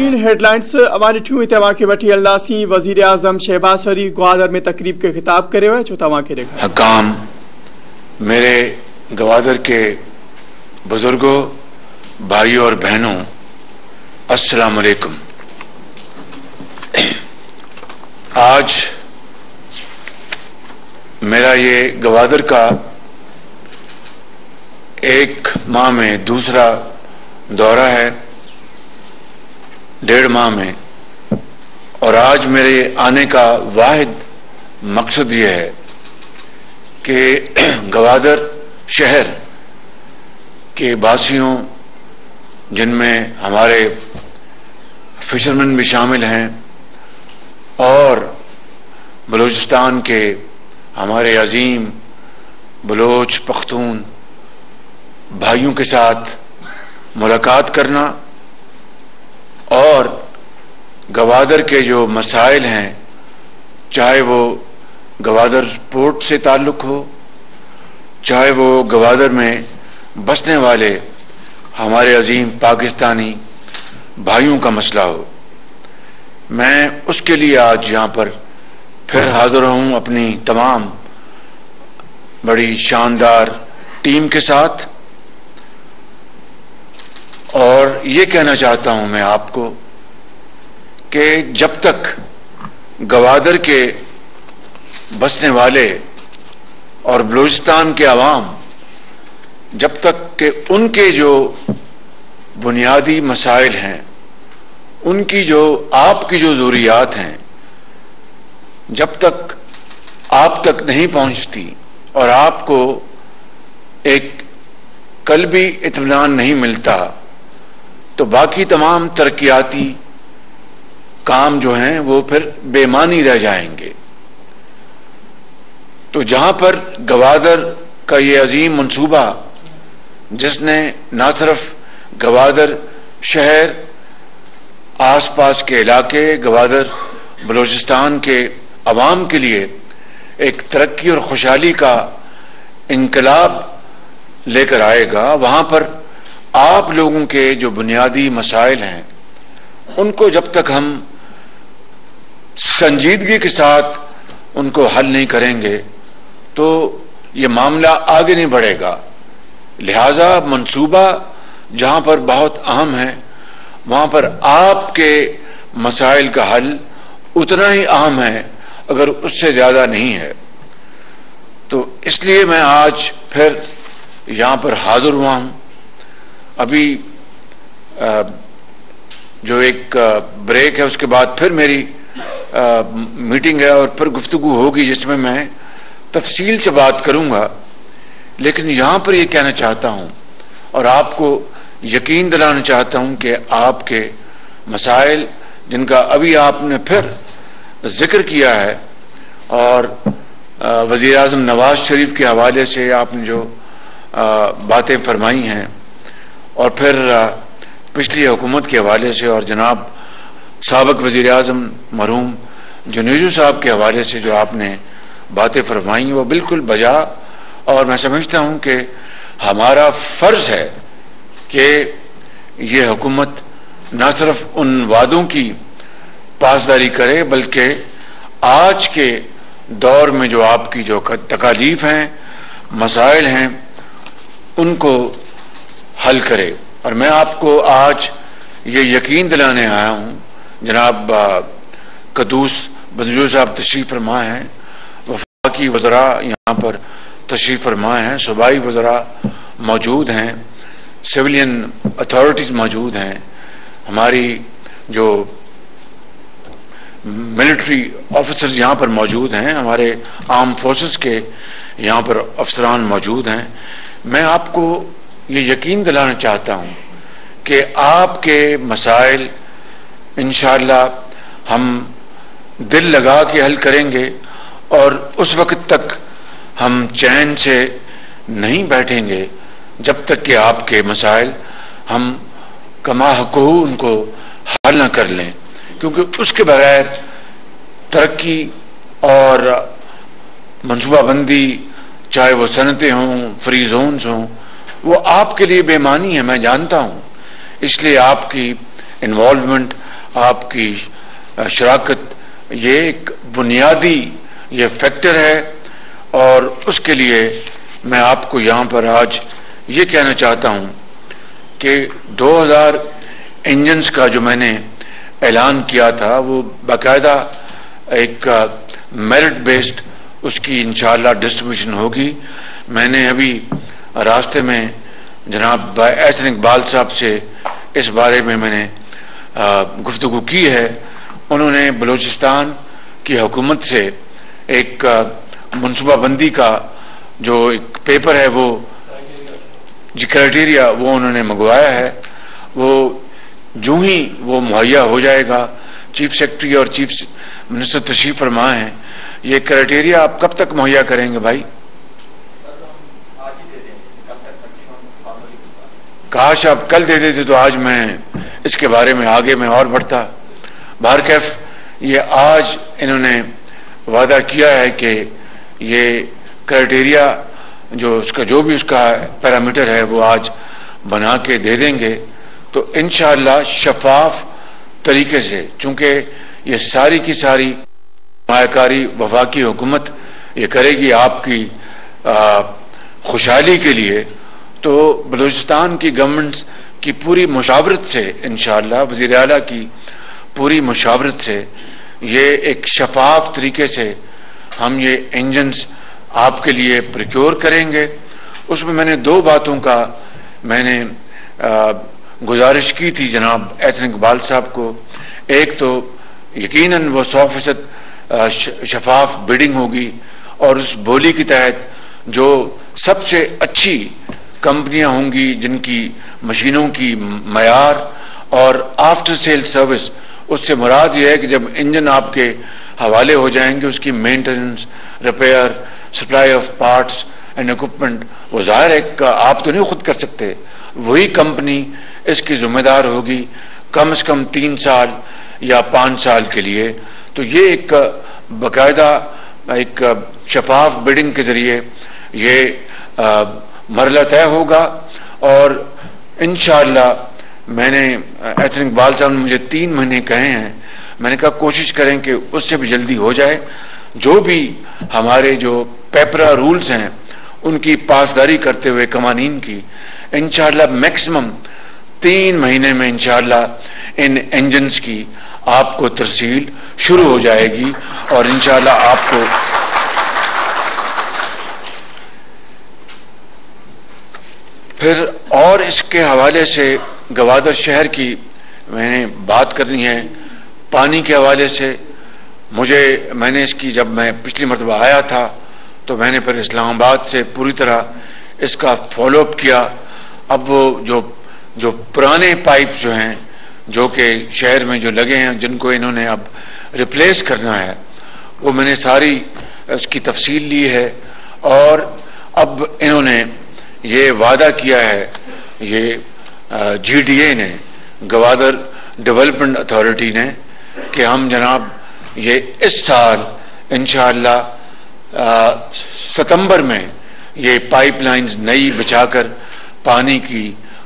तरीन हेडलाइंस अवानी ठूं तवा के वठी अल्लासी वजीर आजम शहबाज शरीफ ग्वादर में तकरीब के खिताब करे हुए जो तवा के देखा हकाम मेरे ग्वादर के बुजुर्गों, भाइयों और बहनों, अस्सलाम वालेकुम। आज मेरा ये ग्वादर का एक माह में दूसरा दौरा है, 1.5 माह में, और आज मेरे आने का वाहिद मकसद ये है कि ग्वादर शहर के वासियों, जिनमें हमारे फिशरमैन भी शामिल हैं, और बलूचिस्तान के हमारे अजीम बलोच पख्तून भाइयों के साथ मुलाकात करना और ग्वादर के जो मसाइल हैं, चाहे वो ग्वादर पोर्ट से ताल्लुक़ हो, चाहे वो ग्वादर में बसने वाले हमारे अजीम पाकिस्तानी भाइयों का मसला हो, मैं उसके लिए आज यहाँ पर फिर हाजिर हूँ अपनी तमाम बड़ी शानदार टीम के साथ। और ये कहना चाहता हूँ मैं आपको कि जब तक ग्वादर के बसने वाले और बलूचिस्तान के अवाम, जब तक कि उनके जो बुनियादी मसाइल हैं, उनकी जो आपकी जो ज़रूरियात हैं, जब तक आप तक नहीं पहुंचती और आपको एक कल्बी इत्मीनान नहीं मिलता, तो बाकी तमाम तरक्याती काम जो हैं वो फिर बेमानी रह जाएंगे। तो जहां पर ग्वादर का ये अजीम मंसूबा, जिसने न सिर्फ ग्वादर शहर, आसपास के इलाके, ग्वादर बलूचिस्तान के अवाम के लिए एक तरक्की और खुशहाली का इनकलाब लेकर आएगा, वहां पर आप लोगों के जो बुनियादी मसाइल हैं, उनको जब तक हम संजीदगी के साथ उनको हल नहीं करेंगे तो ये मामला आगे नहीं बढ़ेगा। लिहाजा मंसूबा जहां पर बहुत अहम है, वहां पर आपके मसाइल का हल उतना ही अहम है, अगर उससे ज्यादा नहीं है। तो इसलिए मैं आज फिर यहां पर हाजिर हुआ हूं। अभी जो एक ब्रेक है, उसके बाद फिर मेरी मीटिंग है और फिर गुफ्तगू होगी, जिसमें मैं तफसील से बात करूंगा। लेकिन यहां पर यह कहना चाहता हूं और आपको यकीन दिलाना चाहता हूं कि आपके मसाइल, जिनका अभी आपने फिर जिक्र किया है, और वज़ीर आज़म नवाज शरीफ के हवाले से आपने जो बातें फरमाई हैं, और फिर पिछली हुकूमत के हवाले से, और जनाब साबिक़ वज़ीर आज़म मरहूम जुनेजो साहब के हवाले से जो आपने बातें फरमाई, वो बिल्कुल बजा। और मैं समझता हूँ कि हमारा फ़र्ज़ है कि ये हुकूमत न सिर्फ उन वादों की पासदारी करे, बल्कि आज के दौर में जो आपकी जो तकालीफ हैं, मसाइल हैं, उनको हल करे। और मैं आपको आज ये यकीन दिलाने आया हूँ, जनाब कदूस बदजू साहब तशरीफ़ फरमा हैं, वफाकी वज़रा यहाँ पर तशरीफ़ फरमा हैं, सूबाई वज़रा मौजूद हैं, सिविलियन अथॉरिटीज़ मौजूद हैं, हमारी जो मिलिट्री ऑफिसर्स यहाँ पर मौजूद हैं, हमारे आर्म फोर्सेस के यहाँ पर अफसरान मौजूद हैं। मैं आपको ये यकीन दिलाना चाहता हूँ कि आपके मसाइल इंशाअल्लाह हम दिल लगा के हल करेंगे, और उस वक्त तक हम चैन से नहीं बैठेंगे जब तक कि आपके मसाइल हम कमा हक़हू उनको हल न कर लें, क्योंकि उसके बगैर तरक्की और मनसूबाबंदी, चाहे वो सनतें हों, फ्री जोन्स हों, वो आपके लिए बेमानी है, मैं जानता हूँ। इसलिए आपकी इन्वॉल्वमेंट आपकी शराकत ये एक बुनियादी ये फैक्टर है। और उसके लिए मैं आपको यहाँ पर आज ये कहना चाहता हूँ कि 2000 इंजन्स का जो मैंने ऐलान किया था वो बाकायदा एक मेरिट बेस्ड उसकी इंशाअल्लाह डिस्ट्रीब्यूशन होगी। मैंने अभी रास्ते में जनाब एहसन इकबाल साहब से इस बारे में मैंने गुफ्तगू की है। उन्होंने बलूचिस्तान की हुकूमत से एक मनसूबाबंदी का जो एक पेपर है वो जी क्राइटेरिया वो उन्होंने मंगवाया है। वो जो ही वो मुहैया हो जाएगा, चीफ सेक्रेटरी और चीफ मिनिस्टर तशरीफ फरमा हैं। ये क्राइटेरिया आप कब तक मुहैया करेंगे भाई? काश आप कल दे देते तो आज मैं इसके बारे में आगे में और बढ़ता। बारकैफ ये आज इन्होंने वादा किया है कि ये क्राइटेरिया जो उसका जो भी उसका पैरामीटर है वो आज बना के दे देंगे। तो इंशाअल्लाह शफाफ तरीके से, चूंकि ये सारी की सारी मायाकारी वफाकी हुकूमत ये करेगी आपकी खुशहाली के लिए, तो बलूचिस्तान की गवर्नमेंट की पूरी मुशावरत से इंशाअल्लाह वज़ीर आला की पूरी मुशावरत से ये एक शफाफ तरीके से हम ये इंजन्स आपके लिए प्रोक्योर करेंगे। उसमें मैंने दो बातों का मैंने गुजारिश की थी जनाब एहसन इकबाल साहब को। एक तो यकीनन वो 100% शफाफ बिडिंग होगी और उस बोली के तहत जो सबसे अच्छी कंपनियां होंगी जिनकी मशीनों की मयार और आफ्टर सेल सर्विस, उससे मुराद ये है कि जब इंजन आपके हवाले हो जाएंगे उसकी maintenance, repair, supply of parts and equipment वो जाहिर है आप तो नहीं खुद कर सकते, वही कंपनी इसकी जिम्मेदार होगी कम से कम 3 साल या 5 साल के लिए। तो ये एक बाकायदा एक शफाफ बिडिंग के जरिए ये मरला तय होगा। और इंशाअल्लाह मैंने एहसन इकबाल साहब ने मुझे 3 महीने कहे हैं, मैंने कहा कोशिश करें कि उससे भी जल्दी हो जाए। जो भी हमारे जो पेपरा रूल्स हैं उनकी पासदारी करते हुए कवानीन की इंशाअल्लाह मैक्सिमम 3 महीने में इंशाअल्लाह इन इंजन्स की आपको तरसील शुरू हो जाएगी। और इंशाअल्लाह आपको फिर और इसके हवाले से गवादर शहर की मैंने बात करनी है। पानी के हवाले से मैंने इसकी जब मैं पिछली मरतबा आया था तो मैंने फिर इस्लामाबाद से पूरी तरह इसका फॉलोअप किया। अब वो जो पुराने पाइप जो हैं जो कि शहर में जो लगे हैं जिनको इन्होंने अब रिप्लेस करना है वो मैंने सारी उसकी तफसील ली है। और अब इन्होंने ये वादा किया है ये GDA ने, गवादर डेवलपमेंट अथॉरिटी ने, कि हम जनाब ये इस साल इंशाअल्लाह सितंबर में ये पाइपलाइंस नई बिछाकर पानी की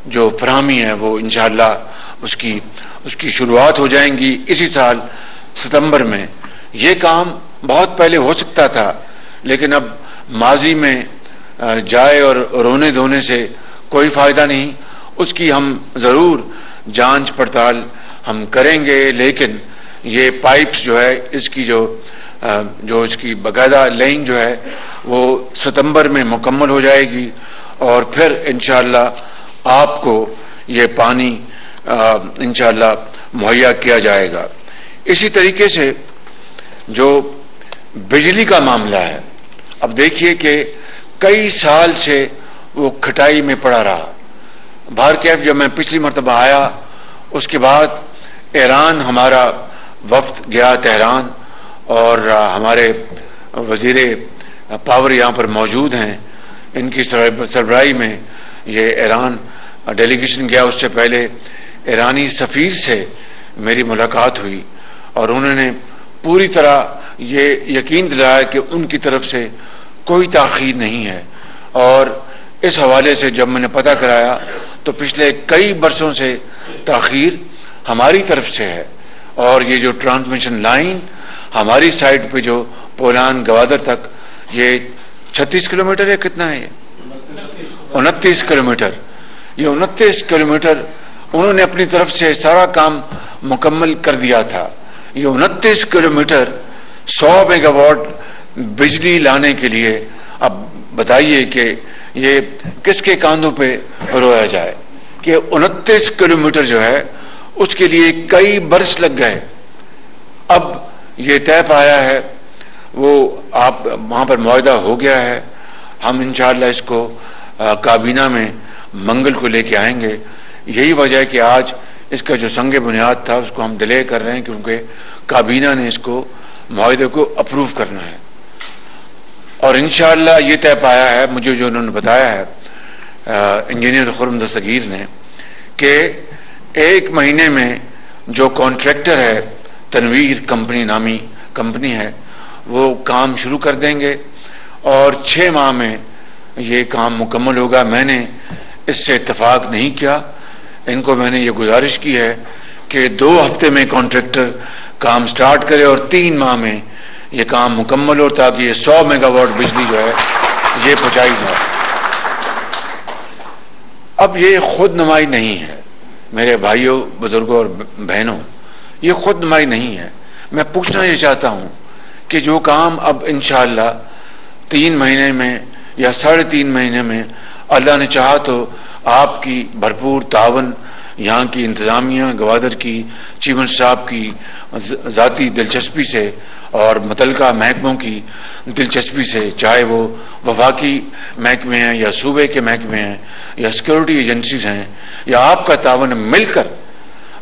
जो फराहमी है वो इंशाअल्लाह उसकी शुरुआत हो जाएंगी इसी साल सितंबर में। ये काम बहुत पहले हो सकता था लेकिन अब माजी में जाए और रोने धोने से कोई फायदा नहीं, उसकी हम जरूर जांच पड़ताल हम करेंगे। लेकिन ये पाइप्स जो है इसकी जो इसकी बाकायदा लेइंग जो है वो सितंबर में मुकम्मल हो जाएगी और फिर इंशाअल्लाह आपको ये पानी इंशाअल्लाह मुहैया किया जाएगा। इसी तरीके से जो बिजली का मामला है, अब देखिए कि कई साल से वो खटाई में पड़ा रहा। बारकैफ जब मैं पिछली मरतबा आया उसके बाद ईरान हमारा वफ्द गया तेहरान और हमारे वजीर पावर यहाँ पर मौजूद हैं, इनकी सरबराही में ये ईरान डेलीगेशन गया। उससे पहले ईरानी सफ़ीर से मेरी मुलाकात हुई और उन्होंने पूरी तरह ये यकीन दिलाया कि उनकी तरफ से कोई ताख़ीर नहीं है। और इस हवाले से जब मैंने पता कराया तो पिछले कई बरसों से ताख़ीर हमारी तरफ से है। और ये जो ट्रांसमिशन लाइन हमारी साइड पे जो पोलान गवादर तक, ये 36 किलोमीटर है, कितना है ये 29 किलोमीटर। ये 29 किलोमीटर उन्होंने अपनी तरफ से सारा काम मुकम्मल कर दिया था। ये 29 किलोमीटर 100 मेगावाट बिजली लाने के लिए अब बताइए कि ये किसके कांधों पे रोया जाए कि 29 किलोमीटर जो है उसके लिए कई बरस लग गए। अब ये तय पाया है, वो आप वहां पर मुआहदा हो गया है। हम इंशाअल्लाह इसको काबीना में मंगल को लेके आएंगे। यही वजह है कि आज इसका जो संग बुनियाद था उसको हम डिले कर रहे हैं, क्योंकि काबीना ने इसको मुआहदे को अप्रूव करना है। और इंशाअल्लाह ये तय पाया है, मुझे जो उन्होंने बताया है इंजीनियर खुर्रम दस्तगीर ने, कि 1 महीने में जो कॉन्ट्रैक्टर है, तनवीर कंपनी नामी कंपनी है, वो काम शुरू कर देंगे और 6 माह में ये काम मुकम्मल होगा। मैंने इससे इत्तफाक नहीं किया, इनको मैंने ये गुजारिश की है कि 2 हफ्ते में कॉन्ट्रैक्टर काम स्टार्ट करे और 3 माह में ये काम मुकम्मल हो, ताकि ये 100 मेगावाट बिजली जो है ये पहुंचाई जाए। अब ये खुद नुमाई नहीं है मेरे भाइयों, बुजुर्गों और बहनों, ये खुद नुमाई नहीं है। मैं पूछना ये चाहता हूं कि जो काम अब इंशाअल्लाह 3 महीने में या 3.5 महीने में अल्लाह ने चाहा तो आपकी भरपूर तावन, यहाँ की इंतजामिया, गवादर की चीफ मिनिस्टर साहब की ज़ाती दिलचस्पी से और मुतलका महकमों की दिलचस्पी से, चाहे वो वफाकी महकमे हैं या सूबे के महकमे हैं या सिक्योरिटी एजेंसीज हैं या आपका तावन, मिलकर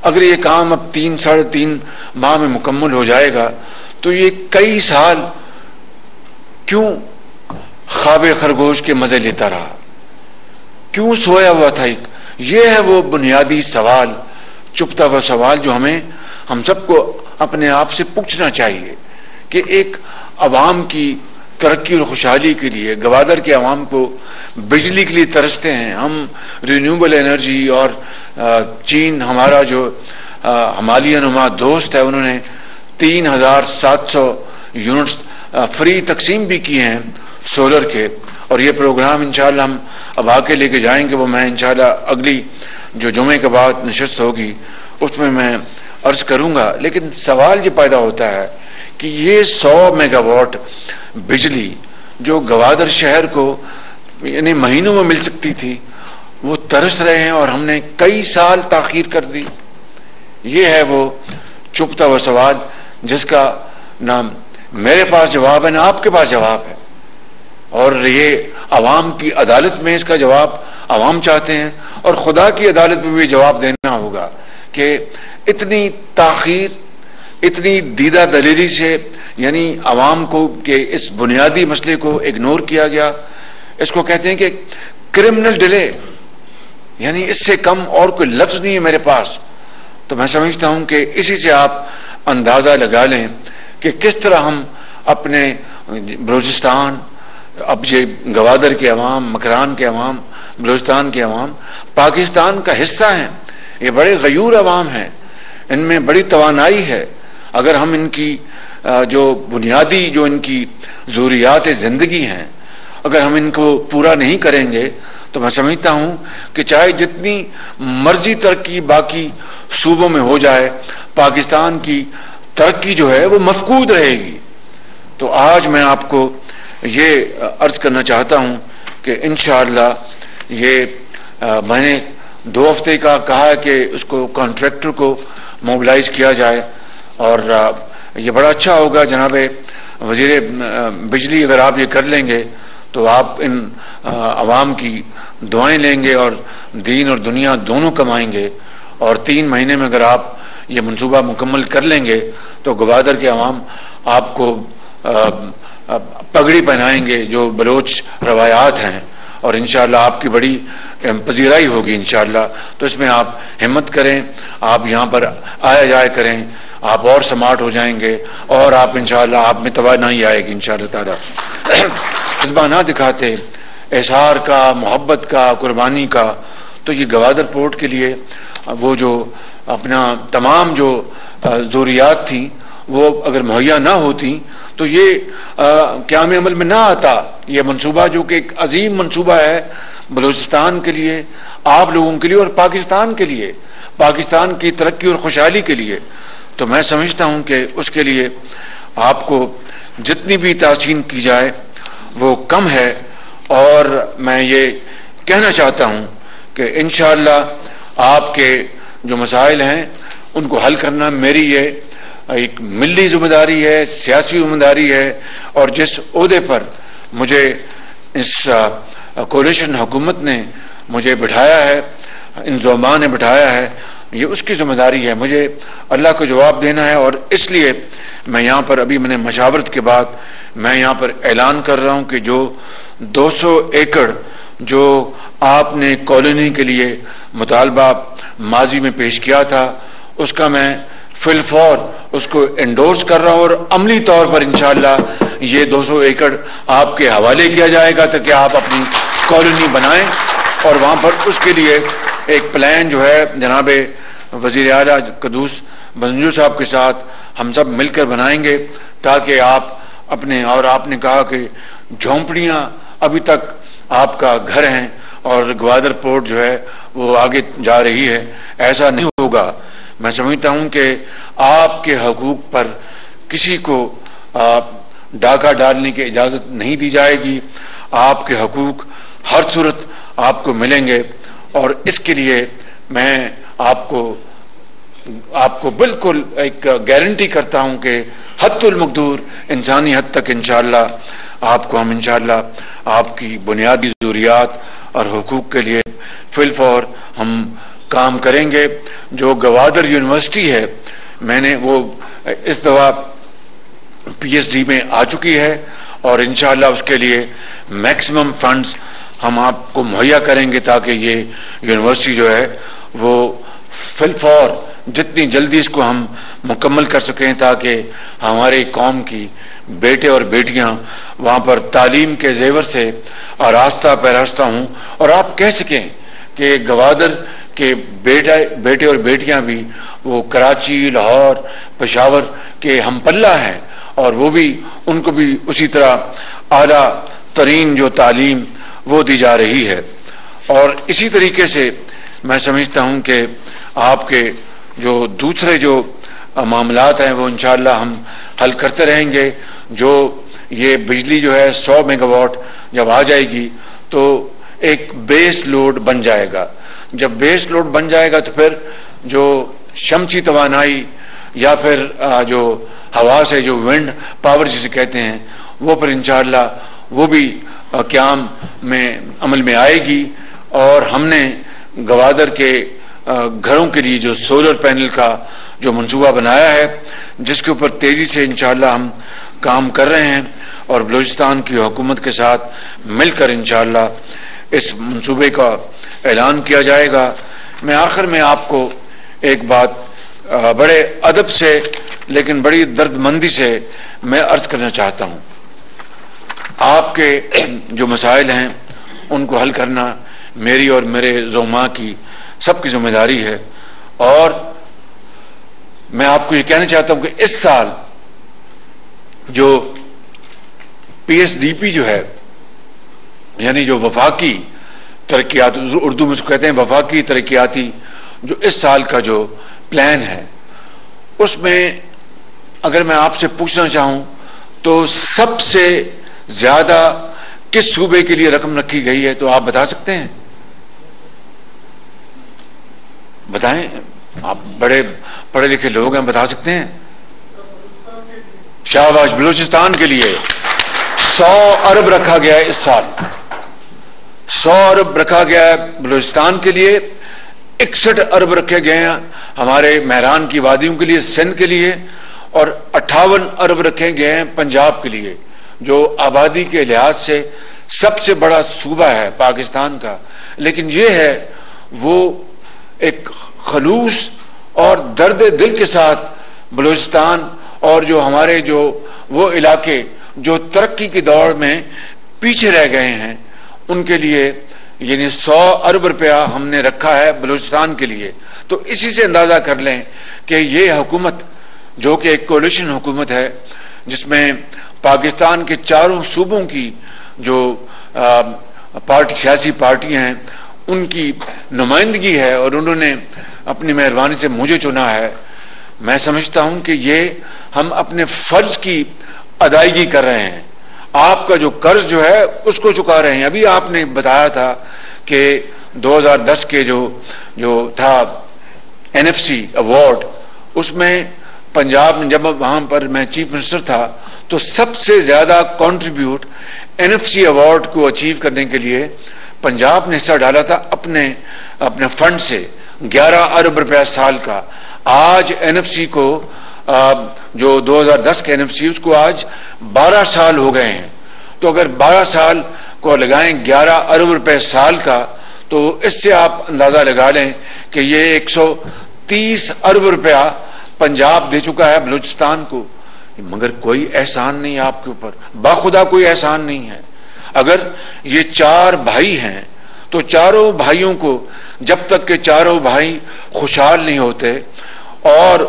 अगर ये काम अब 3-3.5 माह में मुकम्मल हो जाएगा तो ये कई साल क्यों ख्वाबे खरगोश के मजे लेता रहा, क्यों सोया हुआ था। ये है वो बुनियादी सवाल, चुपता हुआ सवाल जो हम सबको अपने आप से पूछना चाहिए कि एक अवाम की तरक्की और खुशहाली के लिए, गवादर के अवाम को बिजली के लिए तरसते हैं हम, रिन्यूएबल एनर्जी, और चीन हमारा जो हिमालय नुमा दोस्त है, उन्होंने 3700 यूनिट्स फ्री तकसीम भी किए हैं सोलर के। और ये प्रोग्राम इंशाअल्लाह हम अब आके लेके जाएंगे, वो मैं इंशाअल्लाह अगली जो जुमे के बाद नशस्त होगी उसमें मैं अर्ज करूंगा। लेकिन सवाल ये पैदा होता है कि ये 100 मेगावाट बिजली जो गवादर शहर को यानी महीनों में मिल सकती थी, वो तरस रहे हैं और हमने कई साल ताखीर कर दी। ये है वो चुपता हुआ सवाल जिसका ना मेरे पास जवाब है ना आपके पास जवाब है, और ये अवाम की अदालत में इसका जवाब अवाम चाहते हैं और खुदा की अदालत में भी जवाब देना होगा कि इतनी ताखीर, इतनी दीदा दलीली से यानी अवाम को के इस बुनियादी मसले को इग्नोर किया गया। इसको कहते हैं कि क्रिमिनल डिले, यानी इससे कम और कोई लफ्ज नहीं है मेरे पास। तो मैं समझता हूं कि इसी से आप अंदाजा लगा लें कि किस तरह हम अपने बलूचिस्तान, अब ये गवादर के अवाम, मकरान के अवाम, बलूचिस्तान के अवाम पाकिस्तान का हिस्सा हैं। ये बड़े गयूर अवाम हैं, इनमें बड़ी तवानाई है। अगर हम इनकी जो बुनियादी जो इनकी ज़रूरियात ज़िंदगी हैं, अगर हम इनको पूरा नहीं करेंगे तो मैं समझता हूं कि चाहे जितनी मर्जी तरक्की बाकी सूबों में हो जाए, पाकिस्तान की तरक्की जो है वो मफकूद रहेगी। तो आज मैं आपको ये अर्ज करना चाहता हूं कि इंशाअल्लाह ये मैंने 2 हफ्ते का कहा है कि उसको कॉन्ट्रैक्टर को मोबिलाइज किया जाए, और ये बड़ा अच्छा होगा जनाबे वजीर बिजली, अगर आप ये कर लेंगे तो आप इन अवाम की दुआएं लेंगे और दीन और दुनिया दोनों कमाएंगे। और 3 महीने में अगर आप ये मंसूबा मुकम्मल कर लेंगे तो गवादर के अवाम आपको पगड़ी पहनाएंगे जो बलोच रवायात हैं, और इंशाअल्लाह आपकी बड़ी पजीराई होगी इंशाअल्लाह। तो इसमें आप हिम्मत करें, आप यहाँ पर आया जाया करें, आप और स्मार्ट हो जाएंगे और आप इंशाअल्लाह आप में तवानाई आएगी इंशाअल्लाह ताला। जज्बा ना दिखाते एहसार का, मोहब्बत का, कुर्बानी का, तो ये गवादर पोर्ट के लिए वो जो अपना तमाम जो ज़रूरियात थी वो अगर मुहैया ना होती तो ये क़याम अमल में ना आता। ये मंसूबा जो कि एक अजीम मंसूबा है बलूचिस्तान के लिए, आप लोगों के लिए और पाकिस्तान के लिए, पाकिस्तान की तरक्की और खुशहाली के लिए। तो मैं समझता हूँ कि उसके लिए आपको जितनी भी तासीन की जाए वो कम है। और मैं ये कहना चाहता हूँ कि इंशाअल्लाह आपके जो मसाइल हैं उनको हल करना मेरी ये एक मिली जिम्मेदारी है, सियासी जिम्मेदारी है। और जिस ओहदे पर मुझे इस कोalition हुकूमत ने मुझे बिठाया है, इंजमाम ने बिठाया है, ये उसकी जिम्मेदारी है, मुझे अल्लाह को जवाब देना है। और इसलिए मैं यहाँ पर अभी मैंने मशावरत के बाद मैं यहाँ पर ऐलान कर रहा हूँ कि जो 200 एकड़ जो आपने कॉलोनी के लिए मुतालबा माजी में पेश किया था उसका मैं फिलफौर उसको एंडोर्स कर रहा हूँ और अमली तौर पर इंशाअल्लाह ये 200 एकड़ आपके हवाले किया जाएगा ताकि आप अपनी कॉलोनी बनाएं। और वहाँ पर उसके लिए एक प्लान जो है जनाब वजीर आला क़ुद्दूस बंजू साहब के साथ हम सब मिलकर बनाएंगे ताकि आप अपने, और आपने कहा कि झोंपड़ियाँ अभी तक आपका घर हैं और ग्वादर पोर्ट जो है वो आगे जा रही है, ऐसा नहीं होगा। मैं समझता हूँ कि आपके हकूक पर किसी को डाका डालने की इजाज़त नहीं दी जाएगी। आपके हकूक हर सूरत आपको मिलेंगे और इसके लिए मैं आपको बिल्कुल एक गारंटी करता हूं कि हद्दुल मक़दूर इंसानी हद तक इंशाअल्लाह आपको हम इंशाअल्लाह आपकी बुनियादी ज़रूरियात और हुकूक के लिए फिलफौर हम काम करेंगे। जो गवादर यूनिवर्सिटी है मैंने वो इस दफा PhD में आ चुकी है और इंशाअल्लाह उसके लिए मैक्सिमम फंड्स हम आपको मुहैया करेंगे ताकि ये यूनिवर्सिटी जो है वो फिलफौर जितनी जल्दी इसको हम मुकम्मल कर सकें ताकि हमारे कौम की बेटे और बेटियां वहाँ पर तालीम के जेवर से आरास्ता पैरास्ता हों और आप कह सकें कि गवादर के बेटे और बेटियां भी वो कराची, लाहौर, पेशावर के हम पल्ला हैं और वो भी उनको भी उसी तरह आला तरीन जो तालीम वो दी जा रही है। और इसी तरीके से मैं समझता हूँ कि आपके जो दूसरे जो मामलात हैं वो इंशाअल्लाह हम हल करते रहेंगे। जो ये बिजली जो है 100 मेगावाट जब आ जाएगी तो एक बेस लोड बन जाएगा। जब बेस लोड बन जाएगा तो फिर जो शमसी तवानाई या फिर जो हवा से जो विंड पावर जिसे कहते हैं वो फिर इंशाअल्लाह वो भी क़याम में अमल में आएगी। और हमने गवादर के घरों के लिए जो सोलर पैनल का जो मंसूबा बनाया है जिसके ऊपर तेजी से इंशाअल्लाह हम काम कर रहे हैं और बलूचिस्तान की हुकूमत के साथ मिलकर इंशाअल्लाह इस मंसूबे का ऐलान किया जाएगा। मैं आखिर में आपको एक बात बड़े अदब से लेकिन बड़ी दर्दमंदी से मैं अर्ज करना चाहता हूँ। आपके जो मसाइल हैं उनको हल करना मेरी और मेरे ज़ोमा की सबकी जिम्मेदारी है। और मैं आपको ये कहना चाहता हूँ कि इस साल जो PSDP जो है यानी जो वफाकी तरक्यात, उर्दू में उसको कहते हैं वफाकी तरक्याती, जो इस साल का जो प्लान है उसमें अगर मैं आपसे पूछना चाहूं तो सबसे ज्यादा किस सूबे के लिए रकम रखी गई है तो आप बता सकते हैं? बताएं, आप बड़े पढ़े लिखे लोग हैं, बता सकते हैं? शाहबाज, बलूचिस्तान के लिए 100 अरब रखा गया है इस साल। 100 अरब रखा गया है बलूचिस्तान के लिए, 61 अरब रखे गए हैं हमारे मेहरान की वादियों के लिए, सिंध के लिए, और 58 अरब रखे गए हैं पंजाब के लिए जो आबादी के लिहाज से सबसे बड़ा सूबा है पाकिस्तान का। लेकिन ये है वो एक खलूस और दर्द दिल के साथ बलूचिस्तान और जो हमारे जो वो इलाके जो तरक्की की दौड़ में पीछे रह गए हैं उनके लिए यानी 100 अरब रुपया हमने रखा है बलूचिस्तान के लिए। तो इसी से अंदाजा कर लें कि ये हुकूमत जो कि एक कोलिशन हुकूमत है जिसमें पाकिस्तान के चारों सूबों की जो सियासी पार्टियां हैं उनकी नुमाइंदगी है और उन्होंने अपनी मेहरबानी से मुझे चुना है। मैं समझता हूं कि ये हम अपने फर्ज की अदायगी कर रहे हैं। आपका जो कर्ज जो है उसको चुका रहे हैं। अभी आपने बताया था कि 2010 के जो था NFC अवार्ड, उसमें पंजाब में जब वहां पर मैं चीफ मिनिस्टर था तो सबसे ज्यादा कंट्रीब्यूट NFC अवार्ड को अचीव करने के लिए पंजाब ने हिस्सा डाला था अपने फंड से 11 अरब रुपया साल का। आज NFC को जो 2010 के NFC उसको आज 12 साल हो गए हैं। तो अगर 12 साल को लगाएं 11 अरब रुपए साल का, तो इससे आप अंदाजा लगा लें कि ये 130 अरब रुपया पंजाब दे चुका है बलूचिस्तान को। मगर कोई एहसान नहीं आपके ऊपर, बाखुदा कोई एहसान नहीं है। अगर ये 4 भाई हैं तो चारों भाइयों को जब तक के चारों भाई खुशहाल नहीं होते और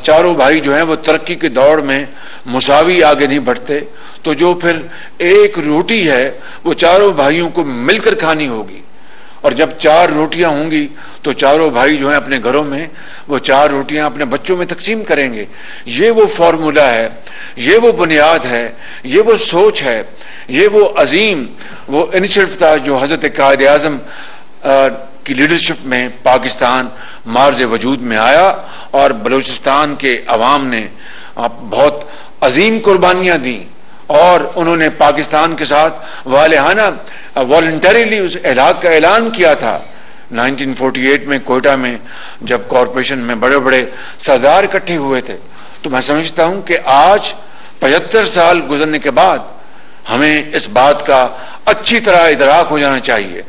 चारों भाई जो हैं वो तरक्की के दौड़ में मुसावी आगे नहीं बढ़ते, तो जो फिर एक रोटी है वो चारों भाइयों को मिलकर खानी होगी। और जब 4 रोटियां होंगी तो चारों भाई जो हैं अपने घरों में वो 4 रोटियां अपने बच्चों में तकसीम करेंगे। ये वो फॉर्मूला है, ये वो बुनियाद है, ये वो सोच है, ये वो अजीम वो इनिशिएटिव था जो हजरत कायद आज़म की लीडरशिप में पाकिस्तान मार्ज वजूद में आया और बलूचिस्तान के अवाम ने बहुत अजीम कुर्बानियां दी और उन्होंने पाकिस्तान के साथ वालिहाना वॉलंटरीली उस इलाक का ऐलान किया था। 1948 में कोयटा में जब कॉरपोरेशन में बड़े बड़े सरदार इकट्ठे हुए थे। तो मैं समझता हूं कि आज 75 साल गुजरने के बाद हमें इस बात का अच्छी तरह इदराक हो जाना चाहिए,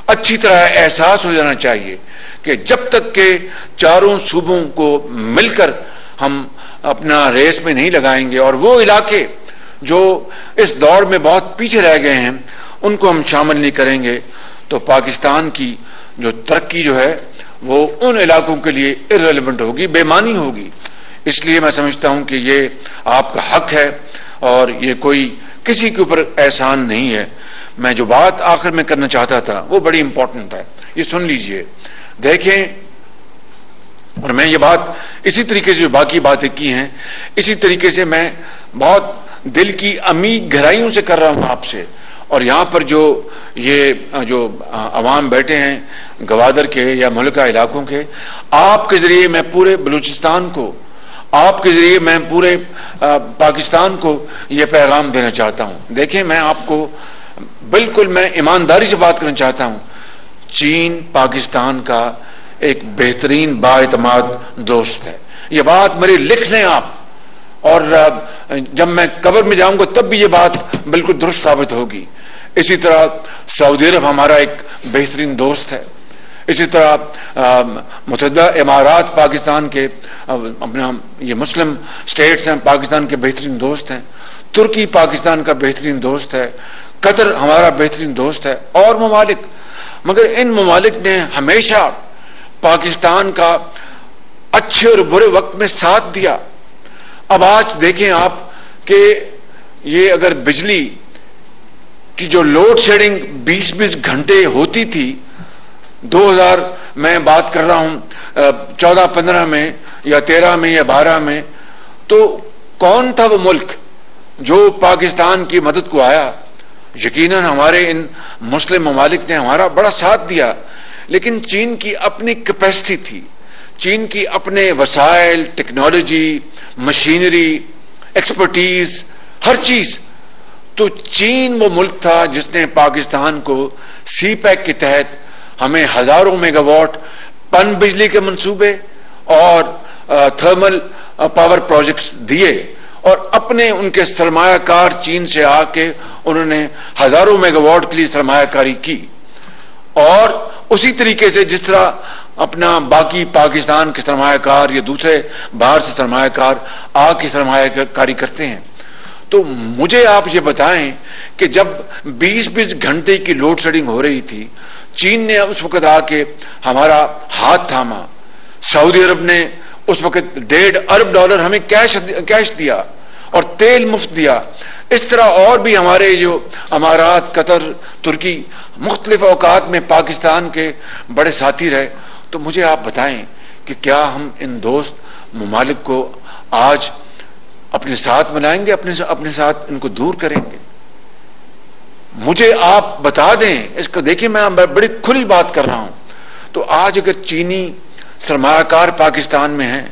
अच्छी तरह एहसास हो जाना चाहिए कि जब तक के चारों सूबों को मिलकर हम अपना रेस में नहीं लगाएंगे और वो इलाके जो इस दौर में बहुत पीछे रह गए हैं उनको हम शामिल नहीं करेंगे, तो पाकिस्तान की जो तरक्की जो है वो उन इलाकों के लिए इररिलेवेंट होगी, बेमानी होगी। इसलिए मैं समझता हूं कि ये आपका हक है और ये कोई किसी के ऊपर एहसान नहीं है। मैं जो बात आखिर में करना चाहता था वो बड़ी इंपॉर्टेंट है, ये सुन लीजिए। देखें, और मैं ये बात इसी तरीके से जो बाकी बातें की हैं इसी तरीके से मैं बहुत दिल की अमीर गहराइयों से कर रहा हूं आपसे। और यहां पर जो अवाम बैठे हैं गवादर के या मुल्का इलाकों के, आपके जरिए मैं पूरे बलूचिस्तान को, आपके जरिए मैं पूरे पाकिस्तान को यह पैगाम देना चाहता हूं। देखें, मैं आपको बिल्कुल मैं ईमानदारी से बात करना चाहता हूं। चीन पाकिस्तान का एक बेहतरीन बाएतमाद दोस्त है। यह बात मेरी लिख लें आप, और जब मैं कब्र में जाऊंगा तब भी ये बात बिल्कुल दुरुस्त साबित होगी। इसी तरह सऊदी अरब हमारा एक बेहतरीन दोस्त है। इसी तरह मुत्तहिदा इमारात पाकिस्तान के अपना ये मुस्लिम स्टेट्स हैं, पाकिस्तान के बेहतरीन दोस्त हैं। तुर्की पाकिस्तान का बेहतरीन दोस्त है। कतर हमारा बेहतरीन दोस्त है और ममालिक। मगर इन ममालिक ने हमेशा पाकिस्तान का अच्छे और बुरे वक्त में साथ दिया। अब आज देखें आप कि ये अगर बिजली की जो लोड शेडिंग 20-20 घंटे होती थी 2000 मैं बात कर रहा हूं 14-15 में या 13 में या 12 में, तो कौन था वो मुल्क जो पाकिस्तान की मदद को आया? यकीनन हमारे इन मुस्लिम ममालिक ने हमारा बड़ा साथ दिया। लेकिन चीन की अपनी कैपेसिटी थी, चीन की अपने वसाइल, टेक्नोलॉजी, मशीनरी, एक्सपर्टीज, हर चीज। तो चीन वो मुल्क था जिसने पाकिस्तान को CPEC के तहत हमें हजारों मेगावाट पन बिजली के मंसूबे और थर्मल पावर प्रोजेक्ट्स दिए और अपने उनके सरमायाकार चीन से आके उन्होंने हजारों मेगावाट के लिए सरमायाकारी की। और उसी तरीके से जिस तरह अपना बाकी पाकिस्तान के सरमायाकार या दूसरे बाहर से सरमायाकार आके सरमायाकारी करते हैं। तो मुझे आप ये बताएं कि जब 20-20 घंटे की लोड शेडिंग हो रही थी, चीन ने उस वक्त आके हमारा हाथ थामा, सऊदी अरब ने उस वक्त $1.5 अरब हमें कैश दिया और तेल मुफ्त दिया। इस तरह और भी हमारे जो अमारात, कतर, तुर्की मुख्तलिफ औकात में पाकिस्तान के बड़े साथी रहे। तो मुझे आप बताएं कि क्या हम इन दोस्त ममालिक को आज अपने साथ बनाएंगे, अपने साथ इनको दूर करेंगे? मुझे आप बता दें इसको। देखिए, मैं बड़ी खुली बात कर रहा हूं। तो आज अगर चीनी सरमायाकार पाकिस्तान में हैं,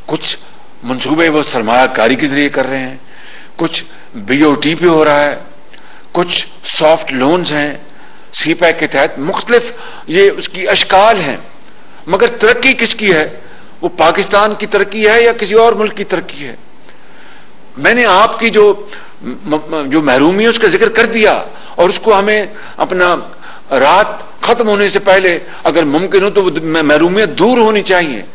कुछ मंसूबे वो सरमायाकारी के जरिए कर रहे हैं, कुछ BOT पे हो रहा है, कुछ सॉफ्ट लोन्स हैं CPEC के तहत, मुख्तलिफ ये उसकी अशकाल हैं। मगर तरक्की किसकी है? वो पाकिस्तान की तरक्की है या किसी और मुल्क की तरक्की है? मैंने आपकी जो महरूमी है उसका जिक्र कर दिया, और उसको हमें अपना रात खत्म होने से पहले अगर मुमकिन हो तो महरूमियत दूर होनी चाहिए।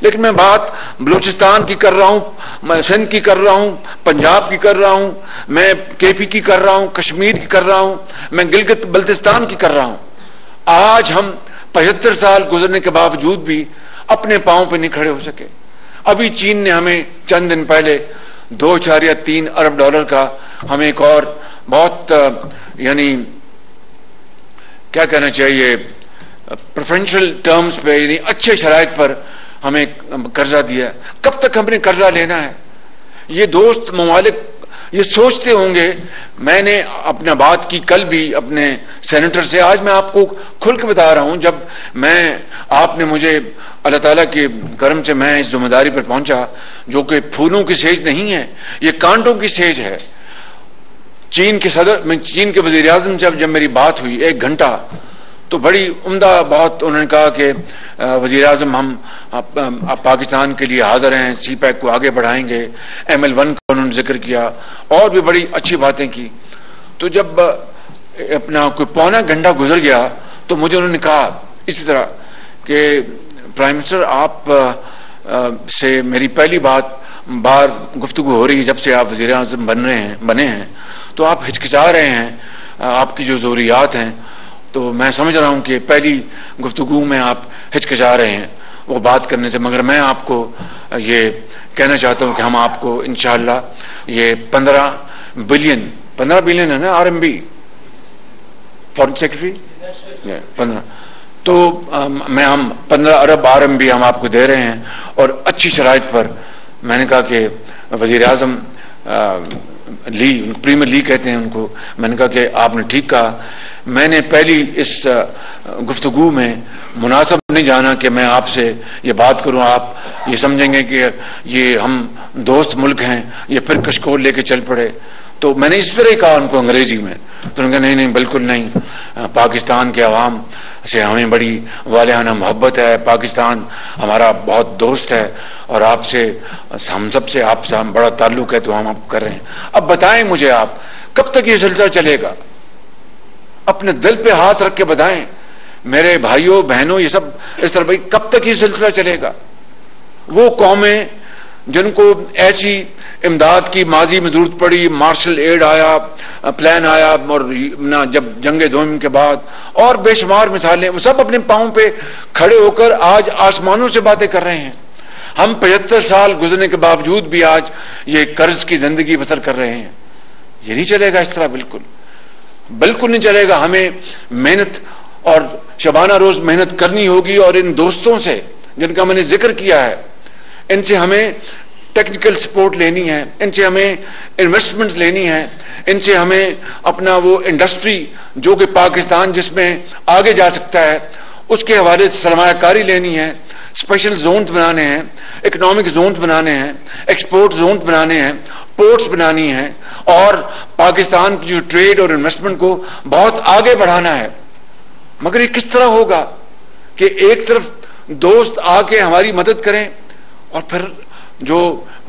लेकिन मैं बात बलूचिस्तान की कर रहा हूं, मैं सिंध की कर रहा हूं, पंजाब की कर रहा हूं, मैं KP की कर रहा हूं, कश्मीर की कर रहा हूं, मैं गिलगित बल्तिस्तान की कर रहा हूं। आज हम 75 साल गुजरने के बावजूद भी अपने पांव पे नहीं खड़े हो सके। अभी चीन ने हमें चंद दिन पहले $2.3 अरब का हमें एक और बहुत यानी क्या कहना चाहिए प्रेफरेंशियल टर्म्स पे, यानी अच्छे शराइत पर हमें कर्जा दिया। कब तक हमने कर्जा लेना है? ये दोस्त ममालिक ये सोचते होंगे। मैंने अपना बात की कल भी अपने सेनेटर से, आज मैं आपको खुल के बता रहा हूं। जब आपने मुझे अल्लाह ताला के करम से मैं इस जिम्मेदारी पर पहुंचा, जो कि फूलों की सेज नहीं है, ये कांटों की सेज है। चीन के वजीर आजम जब मेरी बात हुई 1 घंटा, तो बड़ी उम्दा बहुत उन्होंने कहा कि वजीर आजम हम पाकिस्तान के लिए हाजिर हैं, CPEC को आगे बढ़ाएंगे, ML1 का उन्होंने जिक्र किया और भी बड़ी अच्छी बातें की। तो जब अपना कोई पौना घंटा गुजर गया तो मुझे उन्होंने कहा इसी तरह कि प्राइम मिनिस्टर आप से मेरी पहली बार गुफ्तगू हो रही है जब से आप वजीर आजम बने हैं, तो आप हिचकिचा रहे हैं, आपकी जो ज़रूरियात हैं, तो मैं समझ रहा हूं कि पहली गुफ्तगू में आप हिचकिचा रहे हैं वो बात करने से। मगर मैं आपको ये कहना चाहता हूं कि हम आपको इंशाअल्लाह ये 15 बिलियन है ना RMB, फॉरेन सेक्रेटरी 15, तो हम 15 अरब RMB हम आपको दे रहे हैं और अच्छी शराइत पर। मैंने कहा कि वजीर आजम प्रीमियर ली कहते हैं उनको, मैंने कहा कि आपने ठीक कहा। मैंने पहली इस गुफ्तगू में मुनासिब नहीं जाना कि मैं आपसे ये बात करूं, आप ये समझेंगे कि ये हम दोस्त मुल्क हैं, ये फिर कशकोल लेके चल पड़े। तो मैंने इस तरह ही कहा उनको अंग्रेजी में, तो उन्होंने कहा नहीं बिल्कुल नहीं, पाकिस्तान के अवाम से हमें बड़ी वालियाना मोहब्बत है, पाकिस्तान हमारा बहुत दोस्त है और आपसे हम सबसे आपसे हम बड़ा ताल्लुक है, तो हम आपको कर रहे हैं। अब बताएं मुझे आप कब तक ये सिलसिला चलेगा? अपने दिल पे हाथ रख के बताएं मेरे भाइयों बहनों, ये सब इस तरह भाई कब तक ये सिलसिला चलेगा? वो कौमें जिनको ऐसी इमदाद की माजी में जरूरत पड़ी, मार्शल एड आया, प्लान आया, और ना जब जंगे दोम के बाद और बेशुमार मिसालें, वो सब अपने पांव पे खड़े होकर आज आसमानों से बातें कर रहे हैं। हम 75 साल गुजरने के बावजूद भी आज ये कर्ज की जिंदगी बसर कर रहे हैं। ये नहीं चलेगा इस तरह, बिल्कुल नहीं चलेगा। हमें मेहनत और शबाना रोज मेहनत करनी होगी, और इन दोस्तों से जिनका मैंने जिक्र किया है, इनसे हमें टेक्निकल सपोर्ट लेनी है, इनसे हमें इन्वेस्टमेंट्स लेनी है, इनसे हमें अपना वो इंडस्ट्री जो कि पाकिस्तान जिसमें आगे जा सकता है उसके हवाले से सरमायाकारी लेनी है, स्पेशल जोन्स बनाने हैं, इकोनॉमिक जोन्स बनाने हैं, एक्सपोर्ट जोन्स बनाने हैं, पोर्ट्स बनानी है, और पाकिस्तान की जो ट्रेड और इन्वेस्टमेंट को बहुत आगे बढ़ाना है। मगर ये किस तरह होगा कि एक तरफ दोस्त आके हमारी मदद करें और फिर जो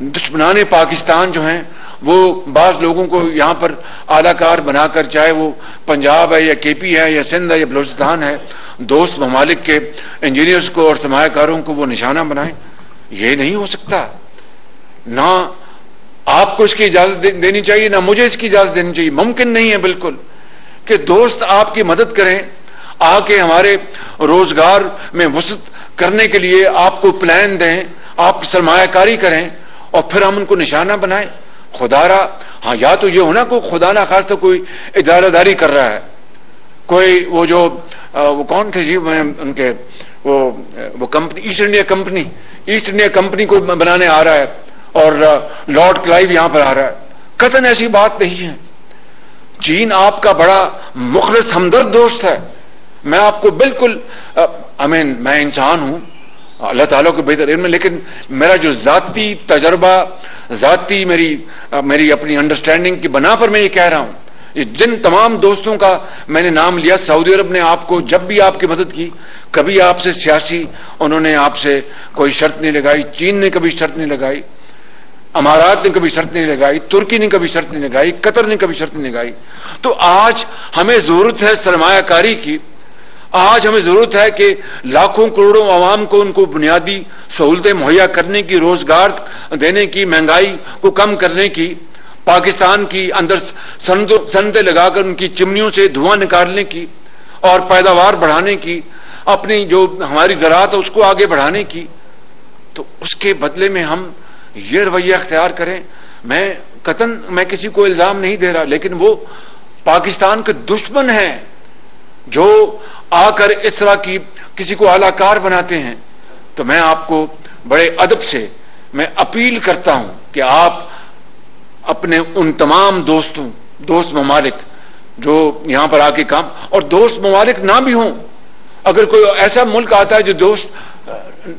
दुश्मनाने पाकिस्तान जो हैं वो बाज लोगों को यहाँ पर आलाकार बनाकर, चाहे वो पंजाब है या KP है या सिंध है या बलूचिस्तान है, दोस्त ममालिक के इंजीनियर्स को और सरमायाकारों को वो निशाना बनाए। ये नहीं हो सकता। ना आपको इसकी इजाजत देनी चाहिए, ना मुझे इसकी इजाजत देनी चाहिए। मुमकिन नहीं है बिल्कुल कि दोस्त आपकी मदद करें, आके हमारे रोजगार में वसत करने के लिए आपको प्लान दें, आप सरमायाकारी करें और फिर हम उनको निशाना बनाएं। खुदारा, हाँ, या तो ये होना को खुदा ना खास तो कोई इदारादारी कर रहा है, कोई वो कौन थे जी, मैं उनके वो कंपनी ईस्ट इंडिया कंपनी को बनाने आ रहा है और लॉर्ड क्लाइव यहां पर आ रहा है। कतन ऐसी बात नहीं है। चीन आपका बड़ा मुखलिस हमदर्द दोस्त है। मैं आपको बिल्कुल मैं इंसान हूं, अल्लाह ताला को बेहतर इल्म, लेकिन मेरा जो जाती तजर्बा, जाती मेरी अपनी अंडरस्टैंडिंग की बना पर मैं ये कह रहा हूं, ये जिन तमाम दोस्तों का मैंने नाम लिया, सऊदी अरब ने आपको जब भी आपकी मदद की, कभी आपसे सियासी उन्होंने आपसे कोई शर्त नहीं लगाई, चीन ने कभी शर्त नहीं लगाई, अमारात ने कभी शर्त नहीं लगाई, तुर्की ने कभी शर्त नहीं लगाई, कतर ने कभी शर्त नहीं लगाई। तो आज हमें जरूरत है सरमायाकारी की। आज हमें जरूरत है कि लाखों करोड़ों आवाम को उनको बुनियादी सहूलतें मुहैया करने की, रोजगार देने की, महंगाई को कम करने की, पाकिस्तान की अंदर सनतें लगाकर उनकी चिमनियों से धुआं निकालने की और पैदावार बढ़ाने की, अपनी जो हमारी ज़राअत है उसको आगे बढ़ाने की। तो उसके बदले में हम ये रवैया अख्तियार करें। मैं किसी को इल्जाम नहीं दे रहा, लेकिन वो पाकिस्तान के दुश्मन हैं जो आकर इस तरह की किसी को आलाकार बनाते हैं। तो मैं आपको बड़े अदब से मैं अपील करता हूं कि आप अपने उन तमाम दोस्त ममालिक जो यहां पर आके काम, और दोस्त ममालिक ना भी हों, अगर कोई ऐसा मुल्क आता है जो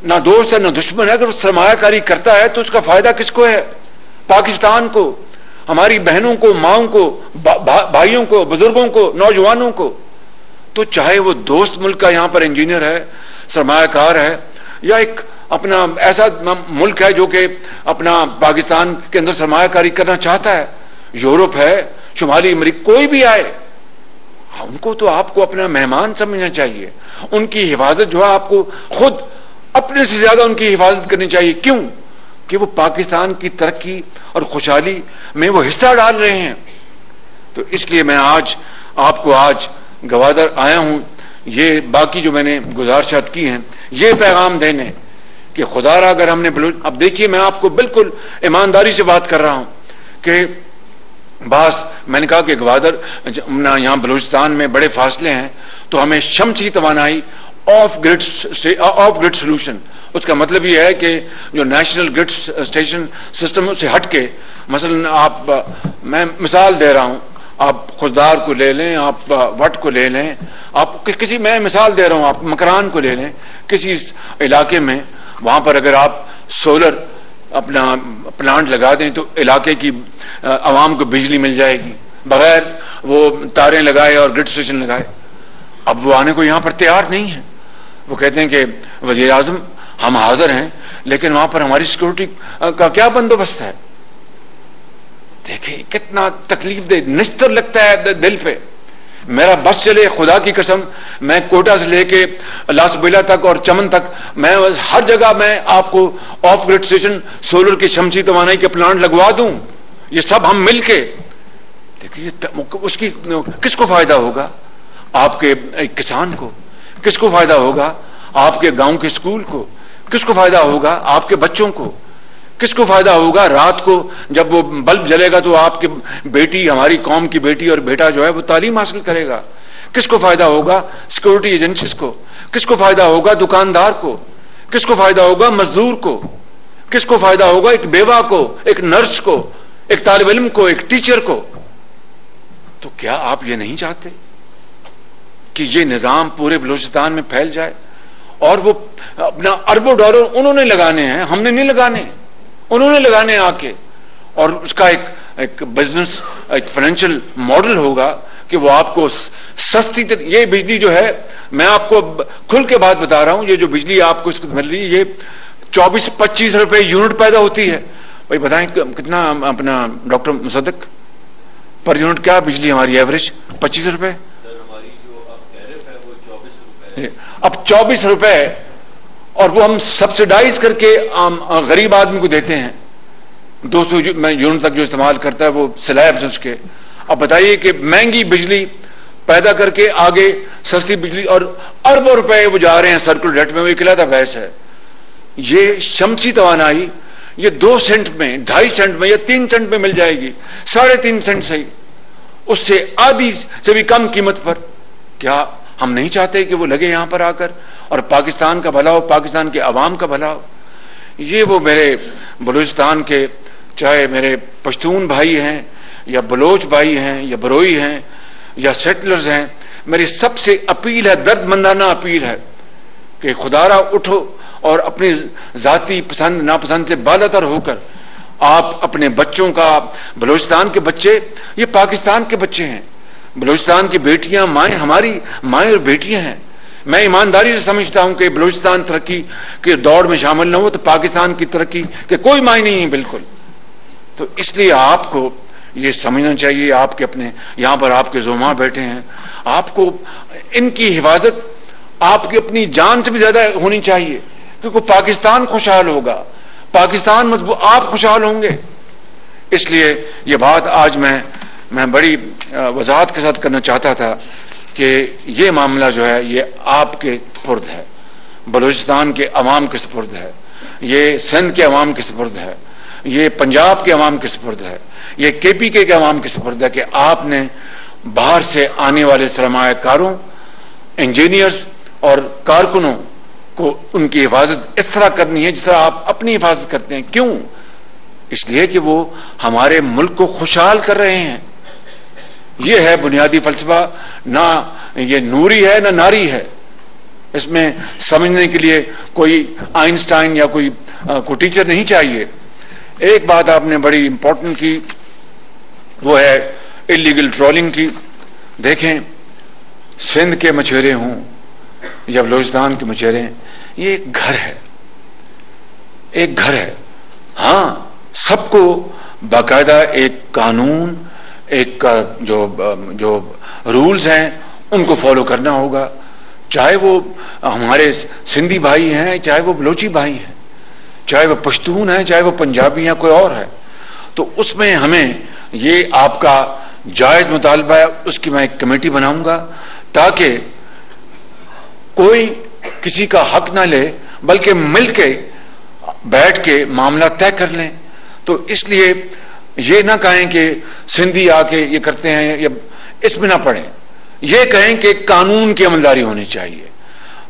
ना दोस्त है ना दुश्मन है, अगर वो सरमायाकारी करता है तो उसका फायदा किसको है? पाकिस्तान को, हमारी बहनों को, माओं को, भाइयों को, बुजुर्गों को, नौजवानों को। तो चाहे वो दोस्त मुल्क का यहां पर इंजीनियर है, सरमायाकार है, या एक अपना ऐसा मुल्क है जो कि अपना पाकिस्तान के अंदर सरमायाकारी करना चाहता है, यूरोप है, शुमाली अमेरिका, कोई भी आए, उनको तो आपको अपना मेहमान समझना चाहिए। उनकी हिफाजत जो है आपको खुद अपने से ज्यादा उनकी हिफाजत करनी चाहिए। क्यों? कि वो पाकिस्तान की तरक्की और खुशहाली में वो हिस्सा डाल रहे हैं। तो इसलिए मैं आज गवादर आया हूं, ये बाकी जो मैंने गुजारिशात की हैं, ये पैगाम देने कि खुदारा अगर हमने अब देखिए, मैं आपको बिल्कुल ईमानदारी से बात कर रहा हूं कि मैंने कहा कि गवादर यहां बलूचिस्तान में बड़े फासले हैं, तो हमें शमसी तवानाई ऑफ ग्रिड सोल्यूशन, उसका मतलब ये है कि जो नेशनल ग्रिड स्टेशन सिस्टम से हटके, मसलन मैं मिसाल दे रहा हूं, आप खुददार को ले लें, आप वट को ले लें, आप मैं मिसाल दे रहा हूं, आप मकरान को ले लें, किसी इलाके में, वहां पर अगर आप सोलर अपना प्लांट लगा दें तो इलाके की आवाम को बिजली मिल जाएगी बगैर वो तारें लगाए और ग्रिड स्टेशन लगाए। अब वो आने को यहां पर तैयार नहीं है। वो कहते हैं कि वजीर आजम हम हाजिर हैं, लेकिन वहां पर हमारी सिक्योरिटी का क्या बंदोबस्त है? देखिए कितना तकलीफ दे, निश्तर लगता है दिल पे। मेरा बस चले, खुदा की कसम, मैं कोटा से लेके लासबेला तक और चमन तक, मैं हर जगह मैं आपको ऑफ ग्रिड स्टेशन सोलर की शमसी तवानाई के प्लांट लगवा दूं, ये सब हम मिलके। देखिए उसकी किसको फायदा होगा? आपके किसान को। किसको फायदा होगा? आपके गांव के स्कूल को। किसको फायदा होगा? आपके बच्चों को। किसको फायदा होगा? रात को जब वो बल्ब जलेगा तो आपकी बेटी, हमारी कौम की बेटी और बेटा जो है वो तालीम हासिल करेगा। किसको फायदा होगा? सिक्योरिटी एजेंसीज को। किसको फायदा होगा? दुकानदार को। किसको फायदा होगा? मजदूर को। किसको फायदा होगा? एक बेवा को, एक नर्स को, एक तालिब इल्म को, एक टीचर को। तो क्या आप ये नहीं चाहते कि ये निजाम पूरे बलूचिस्तान में फैल जाए? और वो अपना अरबों डॉलर उन्होंने लगाने हैं, हमने नहीं लगाने, उन्होंने लगाने आके। और उसका एक बिजनेस, एक फाइनेंशियल मॉडल होगा कि वो आपको सस्ती ये बिजली जो है, मैं आपको खुल के बात बता रहा हूं, ये जो बिजली आपको इसको मिल रही है, ये 24-25 रुपए यूनिट पैदा होती है। भाई बताएं कितना अपना डॉक्टर मुसद्दक पर यूनिट क्या बिजली हमारी एवरेज? 25 रुपए। हमारी जो अब टैरिफ है वो 24 रुपए। अब 24 रुपए, और वो हम सब्सिडाइज करके गरीब आदमी को देते हैं। 200 यूनिट तक जो इस्तेमाल करता है वो स्लैब्स उसके। अब बताइए कि महंगी बिजली पैदा करके आगे सस्ती बिजली, और अरबों रुपए वो जा रहे हैं सर्कुलर डेट में, वो इकलौता बहस है। ये शमसी तवानाई ये 2 सेंट में, 2.5 सेंट में या 3 सेंट में मिल जाएगी, 3.5 सेंट से, उससे आधी से भी कम कीमत पर। क्या हम नहीं चाहते कि वो लगे यहां पर आकर और पाकिस्तान का भला हो, पाकिस्तान के अवाम का भला हो? ये वो मेरे बलूचिस्तान के, चाहे मेरे पश्तून भाई हैं या बलोच भाई हैं या बरोई हैं या सेटलर्स हैं, मेरी सबसे अपील है, दर्दमंदाना अपील है कि खुदारा उठो और अपनी जाती पसंद नापसंद से बालातर होकर आप अपने बच्चों का, बलूचिस्तान के बच्चे ये पाकिस्तान के बच्चे हैं, बलूचिस्तान की बेटियां माएँ हमारी माएँ और बेटियां हैं। मैं ईमानदारी से समझता हूं कि बलूचिस्तान तरक्की के दौड़ में शामिल न हो तो पाकिस्तान की तरक्की के कोई मायने नहीं है बिल्कुल। तो इसलिए आपको ये समझना चाहिए, आपके अपने यहां पर आपके ज़ुमा बैठे हैं, आपको इनकी हिफाजत आपकी अपनी जान से भी ज्यादा होनी चाहिए, क्योंकि पाकिस्तान खुशहाल होगा, पाकिस्तान मजबूत, आप खुशहाल होंगे। इसलिए ये बात आज मैं बड़ी वजाहत के साथ करना चाहता था कि ये मामला जो है ये आपके सुपुर्द है, बलूचिस्तान के अवाम के सुपुर्द है, ये सिंध के अवाम के सुपुर्द है, ये पंजाब के अवाम के सुपुर्द है, ये KPK के अवाम के सुपुर्द है कि आपने बाहर से आने वाले सरमायाकारों, इंजीनियर्स और कारकुनों को उनकी हिफाजत इस तरह करनी है जिस तरह आप अपनी हिफाजत करते हैं। क्यों? इसलिए कि वो हमारे मुल्क को खुशहाल कर रहे हैं। ये है बुनियादी फलसफा, ना ये नूरी है ना नारी है। इसमें समझने के लिए कोई आइंस्टाइन या कोई टीचर नहीं चाहिए। एक बात आपने बड़ी इंपॉर्टेंट की, वो है इलीगल ट्रोलिंग की। देखें, सिंध के मछेरे हों या बलूचिस्तान के मछेरे, ये एक घर है, एक घर है। हाँ, सबको बाकायदा एक कानून, एक जो रूल्स हैं उनको फॉलो करना होगा, चाहे वो हमारे सिंधी भाई हैं, चाहे वो बलोची भाई हैं, चाहे वो पश्तून हैं, चाहे वो पंजाबी हैं, कोई और है। तो उसमें हमें ये आपका जायज मुतालबा है, उसकी मैं एक कमेटी बनाऊंगा ताकि कोई किसी का हक ना ले, बल्कि मिलके बैठ के मामला तय कर लें। तो इसलिए ये ना कहें कि सिंधी आके ये करते हैं, या इसमें ना पड़े, ये कहें कि कानून की अमलदारी होनी चाहिए,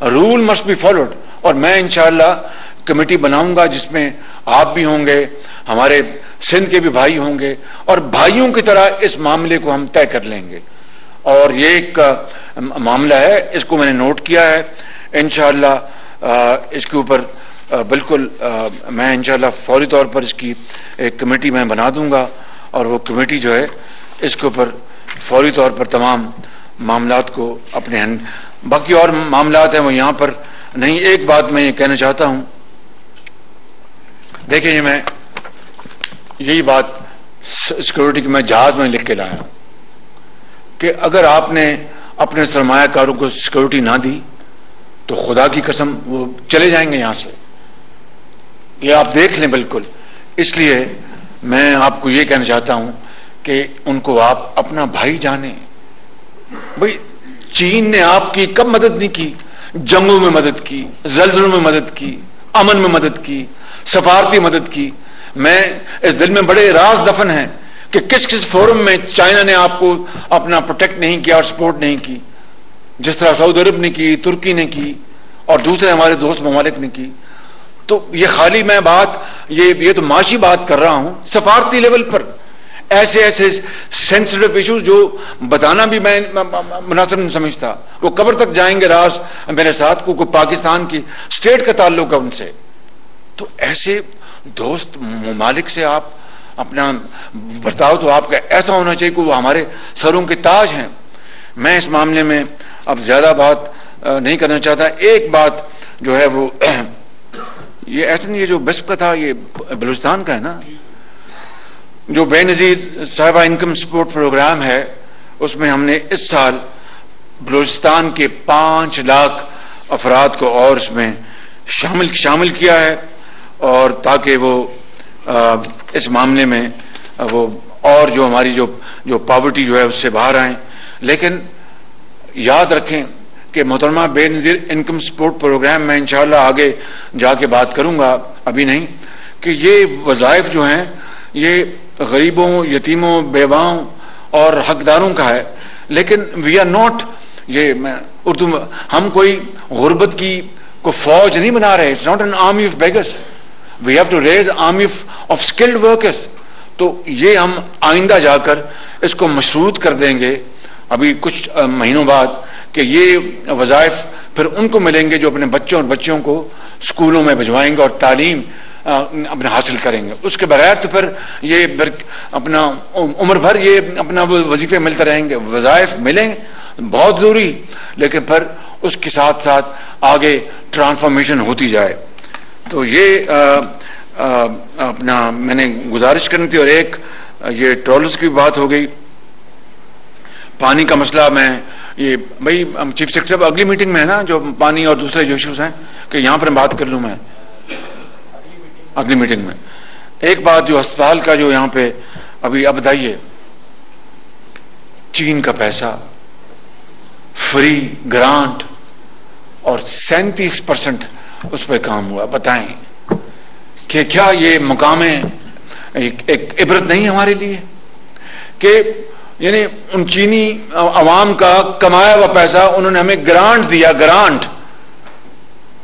रूल मस्ट बी फॉलोड। और मैं इंशाअल्लाह कमेटी बनाऊंगा जिसमें आप भी होंगे, हमारे सिंध के भी भाई होंगे, और भाइयों की तरह इस मामले को हम तय कर लेंगे। और ये एक मामला है, इसको मैंने नोट किया है, इंशाअल्लाह इसके ऊपर बिल्कुल मैं इंशाअल्लाह फौरी तौर पर इसकी एक कमेटी मैं बना दूंगा, और वो कमेटी जो है इसके ऊपर फौरी तौर पर तमाम मामलात को अपने बाकी और मामलात हैं वो यहाँ पर नहीं। एक बात मैं ये कहना चाहता हूँ, देखिए मैं यही बात सिक्योरिटी की मैं जहाज में लिख के लाया कि अगर आपने अपने सरमायाकारों को सिक्योरिटी ना दी तो खुदा की कसम वो चले जाएंगे यहां से, ये आप देख लें बिल्कुल। इसलिए मैं आपको ये कहना चाहता हूं कि उनको आप अपना भाई जाने। भाई चीन ने आपकी कब मदद नहीं की? जंगों में मदद की, जल्जलों में मदद की, अमन में मदद की, सफारती मदद की। मैं इस दिल में बड़े राज दफन हैं कि किस किस फोरम में चाइना ने आपको अपना प्रोटेक्ट नहीं किया और सपोर्ट नहीं की, जिस तरह सऊदी अरब ने की, तुर्की ने की और दूसरे हमारे दोस्त ममालिक ने की। तो ये खाली मैं बात ये तो माशी बात कर रहा हूं, सफारती लेवल पर ऐसे ऐसे सेंसिटिव इश्यूज जो बताना भी मैं मुनासिब नहीं समझता। वो कब्र तक जाएंगे राज मेरे साथ को पाकिस्तान की स्टेट का ताल्लुक है उनसे। तो ऐसे दोस्त ममालिक से आप अपना बर्ताव तो आपका ऐसा होना चाहिए कि वो हमारे सरों के ताज हैं। मैं इस मामले में अब ज्यादा बात नहीं करना चाहता। एक बात जो है वो ये ऐसा नहीं है, जो बिस्प का था ये बलूचिस्तान का है ना, जो बेनजीर साहिबा इनकम सपोर्ट प्रोग्राम है, उसमें हमने इस साल बलूचिस्तान के 5 लाख अफराद को और इसमें शामिल किया है, और ताकि वो इस मामले में वो और जो हमारी जो पॉवर्टी जो है उससे बाहर आए। लेकिन याद रखें कि मोहतरमा बेनज़ीर इनकम सपोर्ट प्रोग्राम में इंशाअल्लाह आगे जाके बात करूंगा, अभी नहीं, कि ये वज़ाइफ जो हैं ये गरीबों, यतीमों, बेवाओं और हकदारों का है। लेकिन वी आर नॉट, ये मैं उर्दू में, हम कोई गुर्बत की को फौज नहीं बना रहे। It's not an army of beggars, we have to raise army of skilled workers. तो ये हम आइंदा जाकर इसको मशरूत कर देंगे अभी कुछ महीनों बाद, कि ये वज़ाइफ फिर उनको मिलेंगे जो अपने बच्चों और बच्चियों को स्कूलों में भिजवाएंगे और तालीम अपने हासिल करेंगे। उसके बगैर तो फिर ये अपना उम्र भर ये अपना वजीफे मिलते रहेंगे। वज़ाइफ मिलें बहुत जरूरी, लेकिन फिर उसके साथ साथ आगे ट्रांसफॉर्मेशन होती जाए। तो ये अपना मैंने गुजारिश करनी थी। और एक ये ट्रॉलर्स की बात हो गई, पानी का मसला, मैं ये भाई चीफ सेक्रेटरी अगली मीटिंग में है ना, जो पानी और दूसरे जो इश्यूज हैं, कि यहां पर बात कर लूं मैं अगली मीटिंग में। एक बात जो अस्पताल का जो यहां पे अभी अब बताइए, चीन का पैसा, फ्री ग्रांट और 37% उस पर काम हुआ। बताएं कि क्या ये मुकामे एक इबरत नहीं हमारे लिए कि यानी उन चीनी अवाम का कमाया हुआ पैसा उन्होंने हमें ग्रांट दिया, ग्रांट,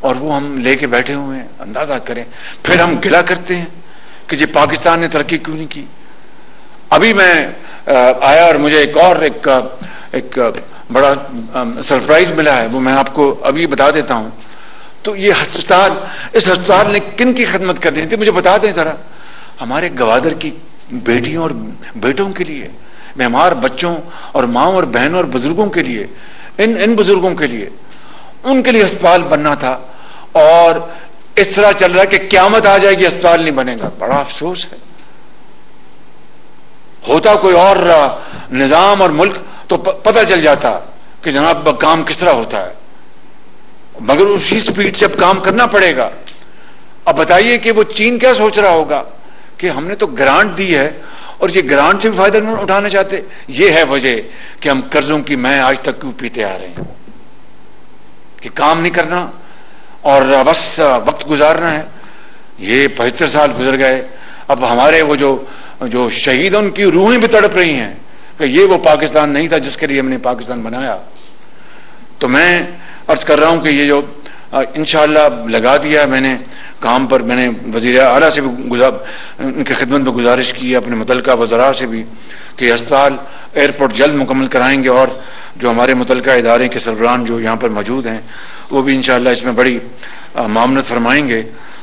और वो हम लेके बैठे हुए हैं। अंदाजा करें, फिर हम गिला करते हैं कि जी पाकिस्तान ने तरक्की क्यों नहीं की। अभी मैं आया और मुझे एक बड़ा सरप्राइज मिला है, वो मैं आपको अभी बता देता हूं। तो ये अस्पताल, इस अस्पताल ने किन की खिदमत करनी थी मुझे बता दें जरा। हमारे गवादर की बेटियों और बेटों के लिए, बीमार बच्चों और माओ और बहनों और बुजुर्गों के लिए, इन बुजुर्गों के लिए, उनके लिए अस्पताल बनना था। और इस तरह चल रहा है कि क्यामत आ जाएगी, अस्पताल नहीं बनेगा। बड़ा अफसोस है। होता कोई और निजाम और मुल्क तो पता चल जाता कि जनाब काम किस तरह होता है, मगर उसी स्पीड से अब काम करना पड़ेगा। अब बताइए कि वो चीन क्या सोच रहा होगा कि हमने तो ग्रांट दी है और ये ग्रांट से भी फायदा नहीं उठाना चाहते। ये है वजह कि हम कर्जों की मैं आज तक क्यों पीते आ रहे हैं, कि काम नहीं करना और बस वक्त गुजारना है। ये 75 साल गुजर गए, अब हमारे वो जो शहीद, उनकी रूहें भी तड़प रही हैं कि ये वो पाकिस्तान नहीं था जिसके लिए हमने पाकिस्तान बनाया। तो मैं अर्ज कर रहा हूं कि ये जो इंशाअल्लाह लगा दिया मैंने काम पर, मैंने वज़ीर आला से भी उनकी खिदमत में गुजारिश की है, अपने मुतल्लिका वज़रा से भी, कि अस्पताल एयरपोर्ट जल्द मुकम्मल कराएंगे। और जो हमारे मुतल्लिका इदारे के सरबराहान जो यहाँ पर मौजूद हैं वो भी इंशाअल्लाह इसमें बड़ी मामनत फरमाएंगे।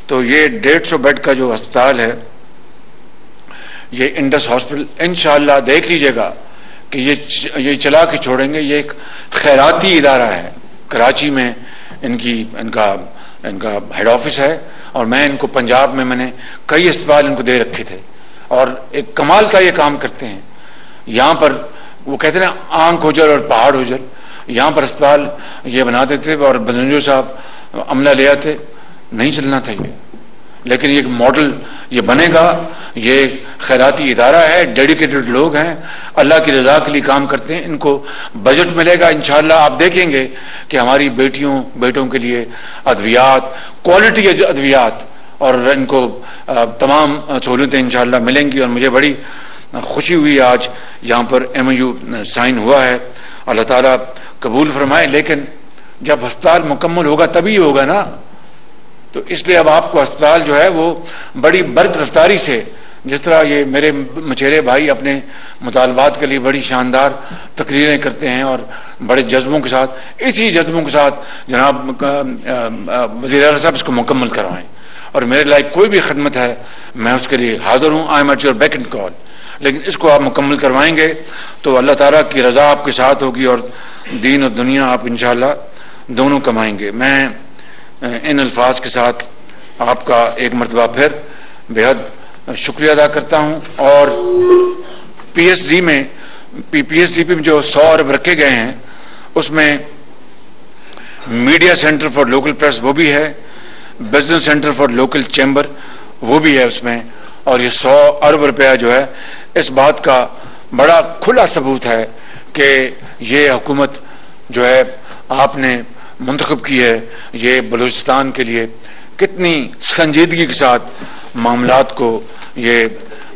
तो ये 150 बेड का जो अस्पताल है, ये इंडस हॉस्पिटल, इंशाअल्लाह देख लीजिएगा कि ये चला के छोड़ेंगे। ये एक खैराती इदारा है, कराची में इनका हेड ऑफिस है, और मैं इनको पंजाब में मैंने कई अस्पताल इनको दे रखे थे, और एक कमाल का ये काम करते हैं। यहाँ पर वो कहते हैं ना, आंख ओझल और पहाड़ ओझल, यहाँ पर अस्पताल ये बना देते और बजनजो साहब अमला ले आते। नहीं चलना था ये, लेकिन ये मॉडल ये बनेगा। ये खैराती इदारा है, डेडिकेटेड लोग हैं, अल्लाह की रजा के लिए काम करते हैं। इनको बजट मिलेगा इंशाअल्लाह, आप देखेंगे कि हमारी बेटियों बेटों के लिए अद्वियात, क्वालिटी अद्वियात, और इनको तमाम सहूलतें इंशाअल्लाह मिलेंगी। और मुझे बड़ी खुशी हुई आज यहाँ पर MOU साइन हुआ है, अल्लाह ताला कबूल फरमाए। लेकिन जब अस्पताल मुकम्मल होगा तभी होगा ना, तो इसलिए अब आपको अस्पताल जो है वो बड़ी बर्क रफ्तारी से, जिस तरह ये मेरे मचेरे भाई अपने मुतालबात के लिए बड़ी शानदार तकरीरें करते हैं और बड़े जज्बों के साथ, इसी जज्बों के साथ जनाब वज़ीर आला साहब इसको मुकम्मल करवाएं। और मेरे लायक कोई भी खिदमत है मैं उसके लिए हाजिर हूँ, I am at your back and call. लेकिन इसको आप मुकम्मल करवाएंगे तो अल्लाह ताला की रजा आपके साथ होगी और दीन और दुनिया आप इंशाअल्लाह दोनों कमाएंगे। मैं इन अल्फाज के साथ आपका एक मरतबा फिर बेहद शुक्रिया अदा करता हूँ। और PSDP में जो 100 अरब रखे गए हैं उसमें media centre for local press वो भी है, business centre for local chamber वो भी है उसमें। और ये 100 अरब रुपया जो है, इस बात का बड़ा खुला सबूत है कि ये हुकूमत जो है आपने मुंतखब की है, ये बलूचिस्तान के लिए कितनी संजीदगी के साथ मामलात को ये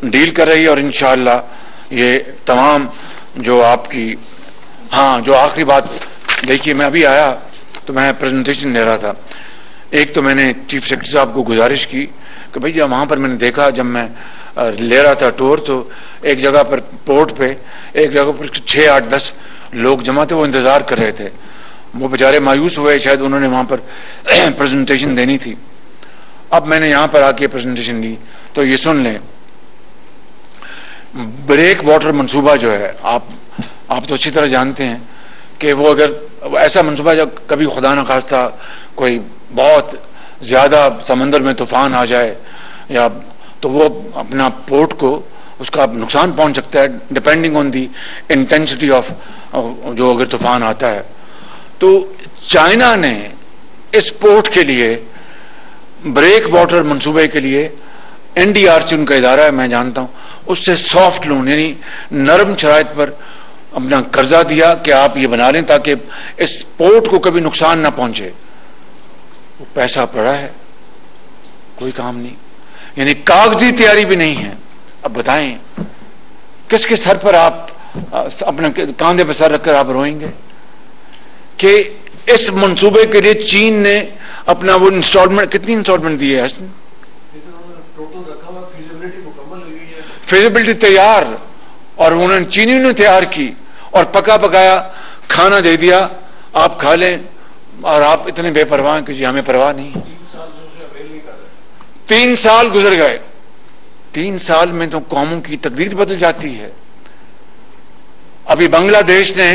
डील कर रही है। और इंशाअल्लाह ये तमाम जो आपकी, हाँ जो आखिरी बात देखिए, मैं अभी आया तो मैं प्रेजेंटेशन ले रहा था, एक तो मैंने चीफ सेक्रेटरी साहब को गुजारिश की कि भाई जब वहाँ पर मैंने देखा, जब मैं ले रहा था टूर, तो एक जगह पर पोर्ट पे एक जगह पर 6, 8, 10 लोग जमा थे, वो इंतजार कर रहे थे। वो बेचारे मायूस हुए, शायद उन्होंने वहाँ पर प्रेजेंटेशन देनी थी। अब मैंने यहाँ पर आके प्रेजेंटेशन ली, तो ये सुन लें, ब्रेक वाटर मंसूबा जो है, आप तो अच्छी तरह जानते हैं कि वो अगर ऐसा मंसूबा जब कभी खुदा न खास्ता कोई बहुत ज्यादा समंदर में तूफान आ जाए या तो वो अपना पोर्ट को उसका नुकसान पहुंच सकता है, depending on the intensity of जो अगर तूफान आता है। तो चाइना ने इस पोर्ट के लिए, ब्रेक वाटर मंसूबे के लिए, एनडीआरसी उनका इदारा है, मैं जानता हूं, उससे सॉफ्ट लोन यानी नरम शराइत पर अपना कर्जा दिया कि आप ये बना लें ताकि इस पोर्ट को कभी नुकसान ना पहुंचे। वो पैसा पड़ा है, कोई काम नहीं, यानी कागजी तैयारी भी नहीं है। अब बताएं किसके सर पर आप अपना कांधे पर सर रखकर आप रोएंगे कि इस मंसूबे के लिए चीन ने अपना वो इंस्टॉलमेंट, कितनी इंस्टॉलमेंट दी है? टोटल रखा हुआ, फिजिबिलिटी मुकम्मल हुई है, फिजिबिलिटी तैयार, और उन्होंने चीनियों ने तैयार की और पका पकाया खाना दे दिया, आप खा लें, और आप इतने बेपरवाह कि जी हमें परवाह नहीं। 3 साल से उसे अवेल नहीं कर रहे। 3 साल गुजर गए, 3 साल में तो कौमों की तकदीर बदल जाती है। अभी बांग्लादेश ने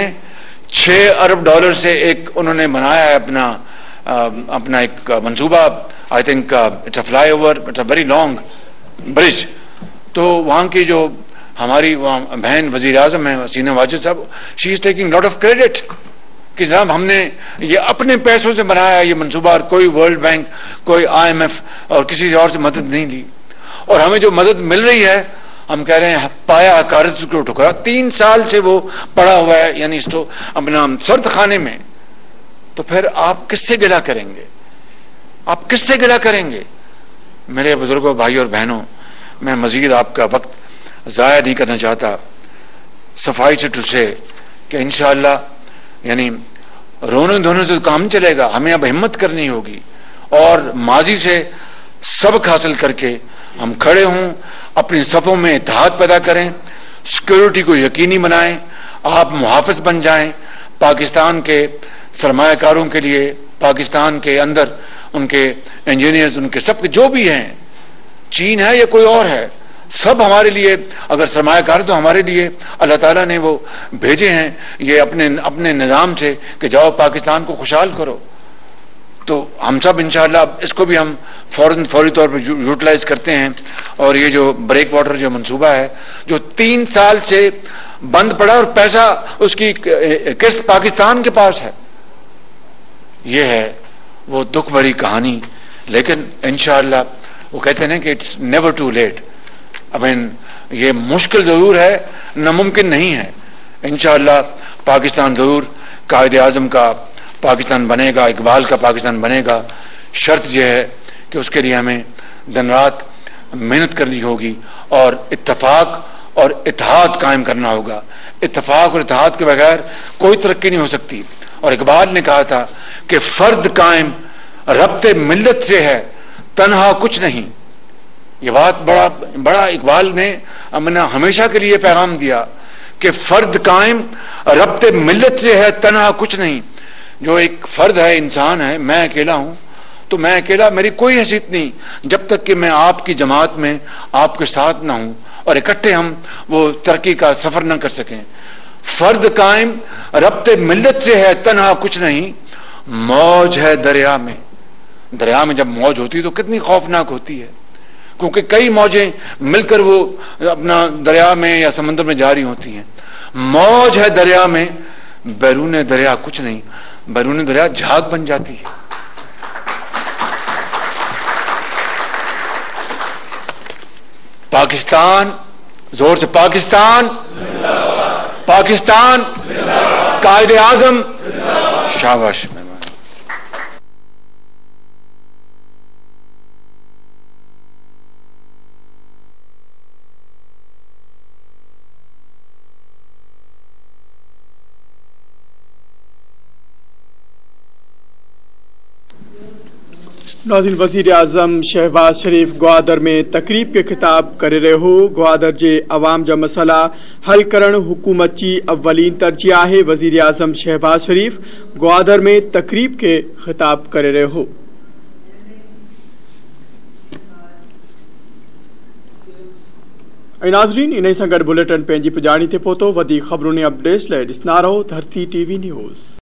$6 अरब से एक उन्होंने बनाया है अपना एक मंसूबा, I think it's a flyover, it's a very long bridge. तो वहां की जो हमारी बहन वजीर आजम है हसीना वाजिद साहब, she is taking lot of credit कि जनाब हमने ये अपने पैसों से बनाया ये मंसूबा, और कोई वर्ल्ड बैंक, कोई IMF और किसी और से मदद नहीं ली। और हमें जो मदद मिल रही है, हम कह रहे हैं पाया हकारत को ठुकरा। 3 साल से वो पड़ा हुआ है यानी अपना सर्द खाने में। तो फिर आप किससे गिला करेंगे? आप किससे गिला करेंगे? मेरे बुजुर्गों, भाइयों और बहनों, मैं मजीद आपका वक्त जाया नहीं करना चाहता। सफाई से टू से कि इंशाअल्लाह यानी रोने धोने से तो काम चलेगा, हमें अब हिम्मत करनी होगी और माजी से सबक हासिल करके हम खड़े हों, अपनी सफों में इत्तेहाद पैदा करें, सिक्योरिटी को यकीनी बनाएं, आप मुहाफिज बन जाएं पाकिस्तान के सरमायाकारों के लिए, पाकिस्तान के अंदर उनके इंजीनियर्स, उनके सब जो भी हैं, चीन है या कोई और है, सब हमारे लिए अगर सरमायाकार तो हमारे लिए अल्लाह ताला ने वो भेजे हैं ये अपने निज़ाम से कि जाओ पाकिस्तान को खुशहाल करो। तो हम सब इंशाअल्लाह इसको भी हम फौरी तौर पर यूटिलाइज करते हैं। और ये जो ब्रेक वाटर जो मंसूबा है जो 3 साल से बंद पड़ा और पैसा उसकी किस्त पाकिस्तान के पास है, ये है वो दुख भरी कहानी। लेकिन इंशाअल्लाह वो कहते हैं कि it's never too late. I mean ये मुश्किल जरूर है, नामुमकिन नहीं है। इंशाअल्लाह पाकिस्तान जरूर कायदे आजम का पाकिस्तान बनेगा, इकबाल का पाकिस्तान बनेगा। शर्त यह है कि उसके लिए हमें दिन रात मेहनत करनी होगी और इत्तफाक और इत्तेहाद कायम करना होगा। इत्तफाक और इत्तेहाद के बगैर कोई तरक्की नहीं हो सकती। और इकबाल ने कहा था कि फर्द कायम रब्ते मिल्लत से है, तन्हा कुछ नहीं। ये बात बड़ा इकबाल ने हमेशा के लिए पैगाम दिया कि फर्द कायम रब्ते मिल्लत से है, तन्हा कुछ नहीं। जो एक फर्द है, इंसान है, मैं अकेला हूं, तो मैं अकेला, मेरी कोई हैसियत नहीं जब तक कि मैं आपकी जमात में आपके साथ ना हूं और इकट्ठे हम वो तरक्की का सफर ना कर सकें। फर्द कायम रब्ते मिल्लत से है, तन्हा कुछ नहीं। मौज है दरिया में। दरिया में जब मौज होती है तो कितनी खौफनाक होती है, क्योंकि कई मौजें मिलकर वो अपना दरिया में या समंदर में जारी होती हैं। मौज है दरिया में, बैरून दरिया कुछ नहीं। बैरून दरिया झाग बन जाती है। पाकिस्तान, जोर से पाकिस्तान, पाकिस्तान, कायदे आजम, शाबाश मेहमान। नाज़रीन, वज़ीर आज़म शहबाज शरीफ ग्वादर में तकरीब के खिताब करे रहे हो। ग्वादर जे अवाम जा मसला हल करण हुकूमत जी अव्वलीन तरजीह है। वज़ीर आज़म शहबाज शरीफ ग्वादर में तकरीब के खिताब करे रहे हो। नाज़रीन, इन सां गॾु बुलेटिन पंहिंजी पुॼाणी ते पहुतो। वधीक ख़बरुनि अपडेट्स लाइ ॾिसंदा रहो धरती TV न्यूज़।